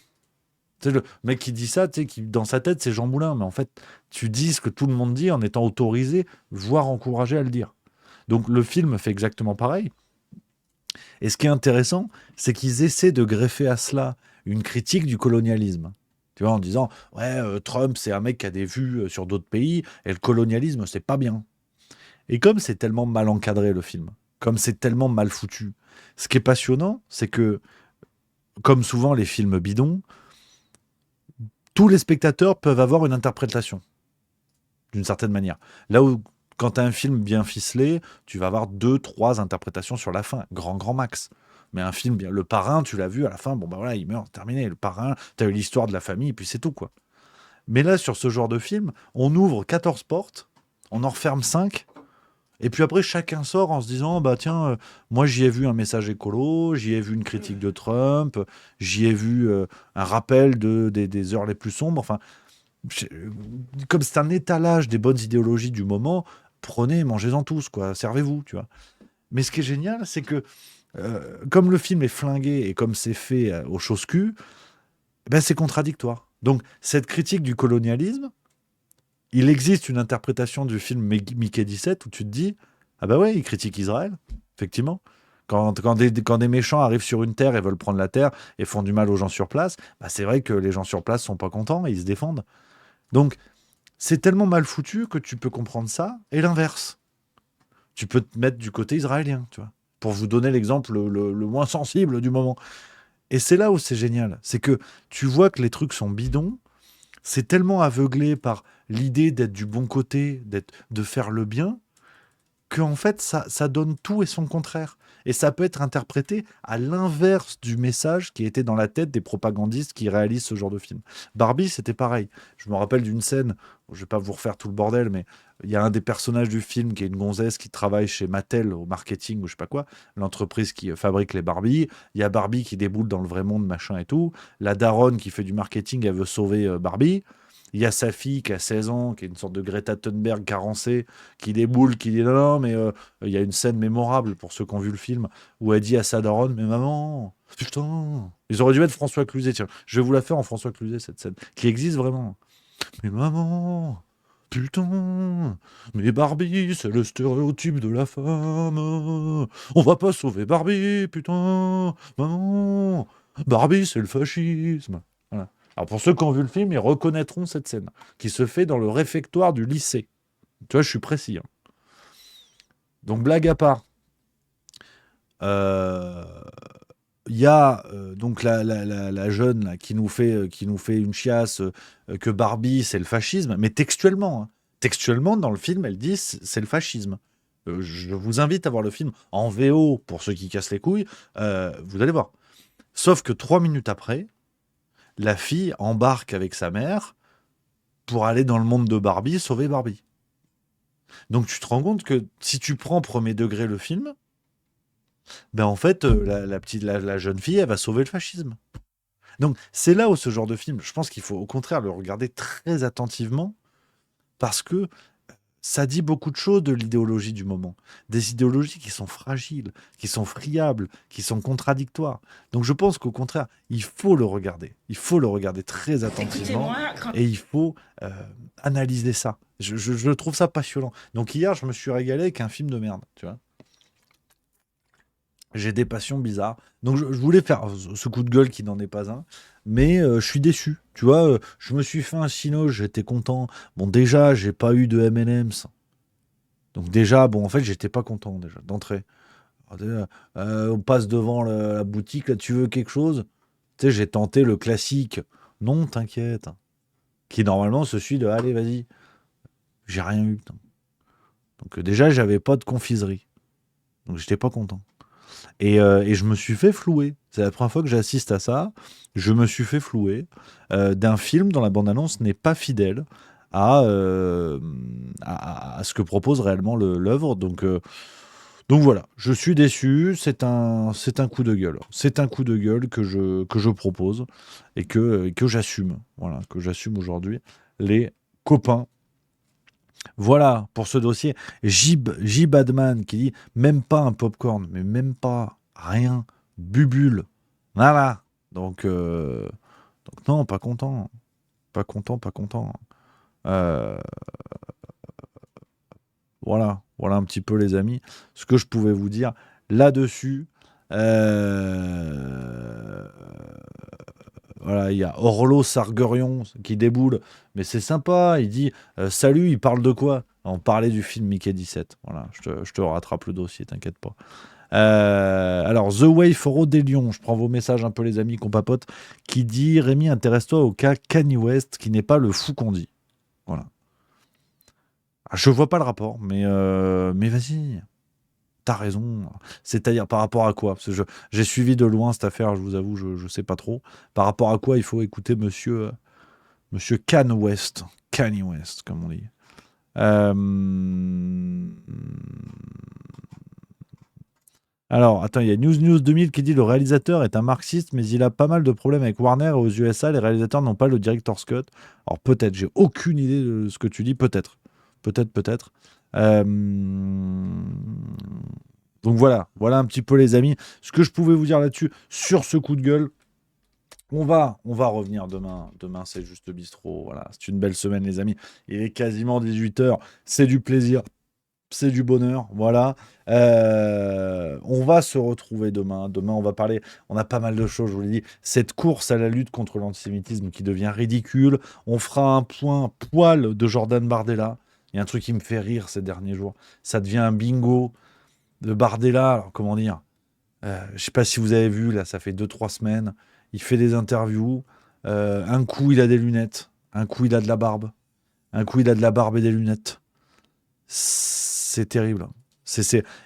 C'est le mec qui dit ça, tu sais, qui dans sa tête c'est Jean Moulin, mais en fait tu dis ce que tout le monde dit en étant autorisé, voire encouragé à le dire. Donc le film fait exactement pareil. Et ce qui est intéressant, c'est qu'ils essaient de greffer à cela une critique du colonialisme. Tu vois, en disant ouais, Trump c'est un mec qui a des vues sur d'autres pays et le colonialisme c'est pas bien. Et comme c'est tellement mal encadré le film, comme c'est tellement mal foutu, ce qui est passionnant, c'est que comme souvent les films bidons, tous les spectateurs peuvent avoir une interprétation, d'une certaine manière. Là où, quand tu as un film bien ficelé, tu vas avoir 2, 3 interprétations sur la fin, grand max. Mais un film bien... Le Parrain, tu l'as vu, à la fin, bon bah voilà, il meurt, terminé. Le Parrain, tu as eu l'histoire de la famille, et puis c'est tout, quoi. Mais là, sur ce genre de film, on ouvre 14 portes, on en referme 5, et puis après, chacun sort en se disant, bah tiens, moi j'y ai vu un message écolo, j'y ai vu une critique de Trump, j'y ai vu un rappel des heures les plus sombres. Enfin, comme c'est un étalage des bonnes idéologies du moment, prenez, mangez-en tous, quoi, servez-vous, tu vois. Mais ce qui est génial, c'est que comme le film est flingué et comme c'est fait aux choses-cues, ben, c'est contradictoire. Donc, cette critique du colonialisme, il existe une interprétation du film Mickey 17 où tu te dis ah bah ouais, il critique Israël, effectivement. Quand des méchants arrivent sur une terre et veulent prendre la terre et font du mal aux gens sur place, bah c'est vrai que les gens sur place sont pas contents et ils se défendent. Donc c'est tellement mal foutu que tu peux comprendre ça et l'inverse. Tu peux te mettre du côté israélien, tu vois, pour vous donner l'exemple le moins sensible du moment. Et c'est là où c'est génial, c'est que tu vois que les trucs sont bidons. C'est tellement aveuglé par l'idée d'être du bon côté, de faire le bien, qu'en fait, ça donne tout et son contraire. Et ça peut être interprété à l'inverse du message qui était dans la tête des propagandistes qui réalisent ce genre de film. Barbie, c'était pareil. Je me rappelle d'une scène, je ne vais pas vous refaire tout le bordel, mais il y a un des personnages du film qui est une gonzesse qui travaille chez Mattel au marketing ou je sais pas quoi, l'entreprise qui fabrique les Barbie. Il y a Barbie qui déboule dans le vrai monde, machin et tout. La daronne qui fait du marketing, elle veut sauver Barbie. Il y a sa fille qui a 16 ans, qui est une sorte de Greta Thunberg carencée, qui déboule, qui dit non, mais il y a une scène mémorable pour ceux qui ont vu le film, où elle dit à sa daronne, mais maman, putain, ils auraient dû mettre François Cluzet, tiens, je vais vous la faire en François Cluzet, cette scène, qui existe vraiment. Mais maman, putain, mais Barbie, c'est le stéréotype de la femme. On va pas sauver Barbie, putain, maman. Barbie, c'est le fascisme. Voilà. Alors pour ceux qui ont vu le film, ils reconnaîtront cette scène qui se fait dans le réfectoire du lycée. Tu vois, je suis précis. Hein. Donc blague à part. Il y a donc la jeune là, qui nous fait une chiasse que Barbie c'est le fascisme, mais textuellement. Hein. Textuellement, dans le film, elle dit c'est le fascisme. Je vous invite à voir le film en VO pour ceux qui cassent les couilles. Vous allez voir. Sauf que 3 minutes après, la fille embarque avec sa mère pour aller dans le monde de Barbie, sauver Barbie. Donc tu te rends compte que si tu prends premier degré le film, ben en fait, la jeune fille, elle va sauver le fascisme. Donc c'est là où ce genre de film, je pense qu'il faut au contraire le regarder très attentivement parce que ça dit beaucoup de choses de l'idéologie du moment. Des idéologies qui sont fragiles, qui sont friables, qui sont contradictoires. Donc je pense qu'au contraire, il faut le regarder. Il faut le regarder très attentivement et il faut analyser ça. Je trouve ça passionnant. Donc hier, je me suis régalé avec un film de merde, tu vois. J'ai des passions bizarres. Donc je voulais faire ce coup de gueule qui n'en est pas un. Mais je suis déçu. Tu vois, je me suis fait un cinoche, j'étais content. Bon, déjà, j'ai pas eu de M&M's. Donc déjà, bon, en fait, j'étais pas content déjà, d'entrée. On passe devant la boutique, là, tu veux quelque chose? Tu sais, j'ai tenté le classique. Non, t'inquiète. Qui normalement se suit de allez, vas-y. J'ai rien eu. Putain. Donc déjà, j'avais pas de confiserie. Donc j'étais pas content. Et je me suis fait flouer. C'est la première fois que j'assiste à ça. Je me suis fait flouer d'un film dont la bande-annonce n'est pas fidèle à ce que propose réellement l'œuvre. Donc voilà, je suis déçu. C'est un coup de gueule. C'est un coup de gueule que je propose et que j'assume. Voilà, que j'assume aujourd'hui. Les copains. Voilà pour ce dossier. J Badman qui dit même pas un popcorn, mais même pas rien, bubule. Voilà. Donc non, pas content. Pas content. Voilà un petit peu les amis, ce que je pouvais vous dire là-dessus. Voilà, il y a Orlo Sargerion qui déboule, mais c'est sympa. Il dit salut, il parle de quoi? On parlait du film Mickey 17. Voilà, je te rattrape le dossier, t'inquiète pas. Alors, The Way for Odélion, je prends vos messages un peu, les amis, qu'on papote, qui dit Rémi, intéresse-toi au cas Kanye West, qui n'est pas le fou qu'on dit. Voilà. Je vois pas le rapport, mais vas-y. T'as raison. C'est-à-dire par rapport à quoi? Parce que j'ai suivi de loin cette affaire, je vous avoue, je sais pas trop. Par rapport à quoi il faut écouter monsieur Kanye West, comme on dit. Alors, attends, il y a News 2000 qui dit le réalisateur est un marxiste, mais il a pas mal de problèmes avec Warner et aux USA, les réalisateurs n'ont pas le director's cut. Alors peut-être, j'ai aucune idée de ce que tu dis, peut-être. Donc voilà un petit peu les amis, ce que je pouvais vous dire là-dessus, sur ce coup de gueule. On va revenir demain, c'est juste bistrot, voilà, c'est une belle semaine les amis, il est quasiment 18h, c'est du plaisir, c'est du bonheur, voilà. On va se retrouver demain on va parler, on a pas mal de choses, je vous l'ai dit, cette course à la lutte contre l'antisémitisme qui devient ridicule, on fera un point poil de Jordan Bardella. Il y a un truc qui me fait rire ces derniers jours. Ça devient un bingo de Bardella. Alors, comment dire? Je ne sais pas si vous avez vu, là, ça fait 2-3 semaines. Il fait des interviews. Un coup, il a des lunettes. Un coup, il a de la barbe. Un coup, il a de la barbe et des lunettes. C'est terrible.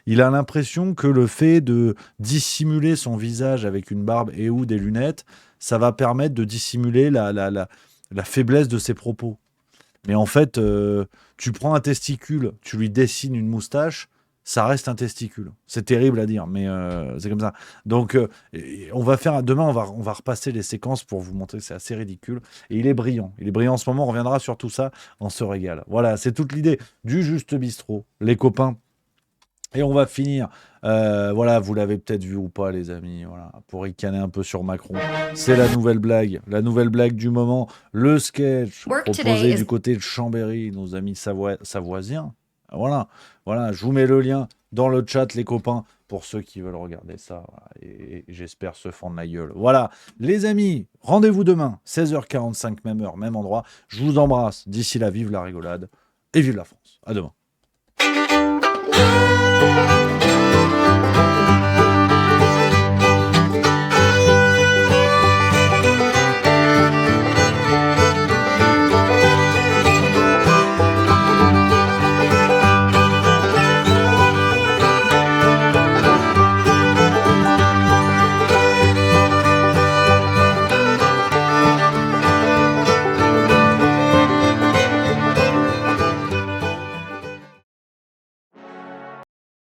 Il a l'impression que le fait de dissimuler son visage avec une barbe et ou des lunettes, ça va permettre de dissimuler la faiblesse de ses propos. Mais en fait, tu prends un testicule, tu lui dessines une moustache, ça reste un testicule. C'est terrible à dire, mais c'est comme ça. Donc, demain, on va repasser les séquences pour vous montrer que c'est assez ridicule. Et il est brillant. En ce moment, on reviendra sur tout ça, on se régale. Voilà, c'est toute l'idée du Juste Bistrot. Les copains, Et on va finir, voilà, vous l'avez peut-être vu ou pas, les amis, voilà, pour ricaner un peu sur Macron. C'est la nouvelle blague du moment, le sketch proposé du côté de Chambéry, nos amis savoisiens. Voilà, je vous mets le lien dans le chat, les copains, pour ceux qui veulent regarder ça, voilà, et j'espère se fendre la gueule. Voilà, les amis, rendez-vous demain, 16h45, même heure, même endroit. Je vous embrasse. D'ici là, vive la rigolade et vive la France. À demain.